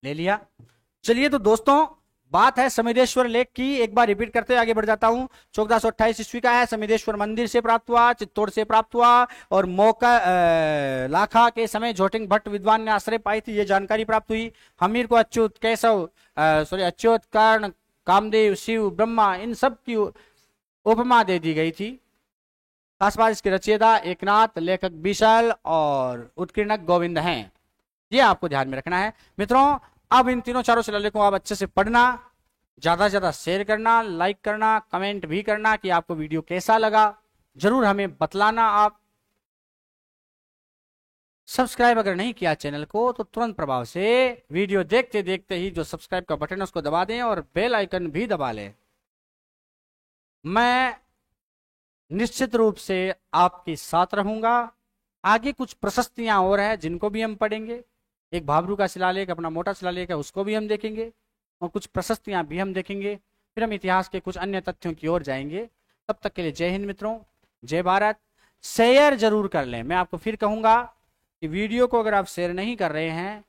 ले लिया? चलिए तो दोस्तों बात है समिदेश्वर लेख की, एक बार रिपीट करते आगे बढ़ जाता हूं। 1428 ईस्वी का है, समिदेश्वर मंदिर से प्राप्त हुआ, चित्तौड़ से प्राप्त हुआ और मौका लाखा के समय झोटिंग भट्ट विद्वान ने आश्रय पाई थी, ये जानकारी प्राप्त हुई। हमीर को अच्युत, केशव अच्युत, कर्ण, कामदेव, शिव, ब्रह्मा इन सब की उपमा दे दी गई थी। खास बात इसके रचयिता एकनाथ, लेखक विशाल और उत्कीर्णक गोविंद हैं, ये आपको ध्यान में रखना है मित्रों। अब इन तीनों चारों शिलालेखों को आप अच्छे से पढ़ना, ज्यादा से ज्यादा शेयर करना, लाइक करना, कमेंट भी करना कि आपको वीडियो कैसा लगा, जरूर हमें बतलाना। आप सब्सक्राइब अगर नहीं किया चैनल को तो तुरंत प्रभाव से वीडियो देखते देखते ही जो सब्सक्राइब का बटन है उसको दबा दें और बेल आइकन भी दबा लें। मैं निश्चित रूप से आपके साथ रहूंगा। आगे कुछ प्रशस्तियां और हैं जिनको भी हम पढ़ेंगे। एक भाबरू का शिलालेख, अपना मोटा शिलालेख है, उसको भी हम देखेंगे और कुछ प्रशस्तियां भी हम देखेंगे। फिर हम इतिहास के कुछ अन्य तथ्यों की ओर जाएंगे। तब तक के लिए जय हिंद मित्रों, जय भारत। शेयर जरूर कर लें। मैं आपको फिर कहूंगा कि वीडियो को अगर आप शेयर नहीं कर रहे हैं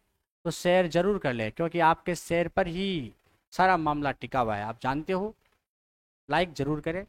तो शेयर जरूर कर लें, क्योंकि आपके शेयर पर ही सारा मामला टिका हुआ है, आप जानते हो। लाइक जरूर करें।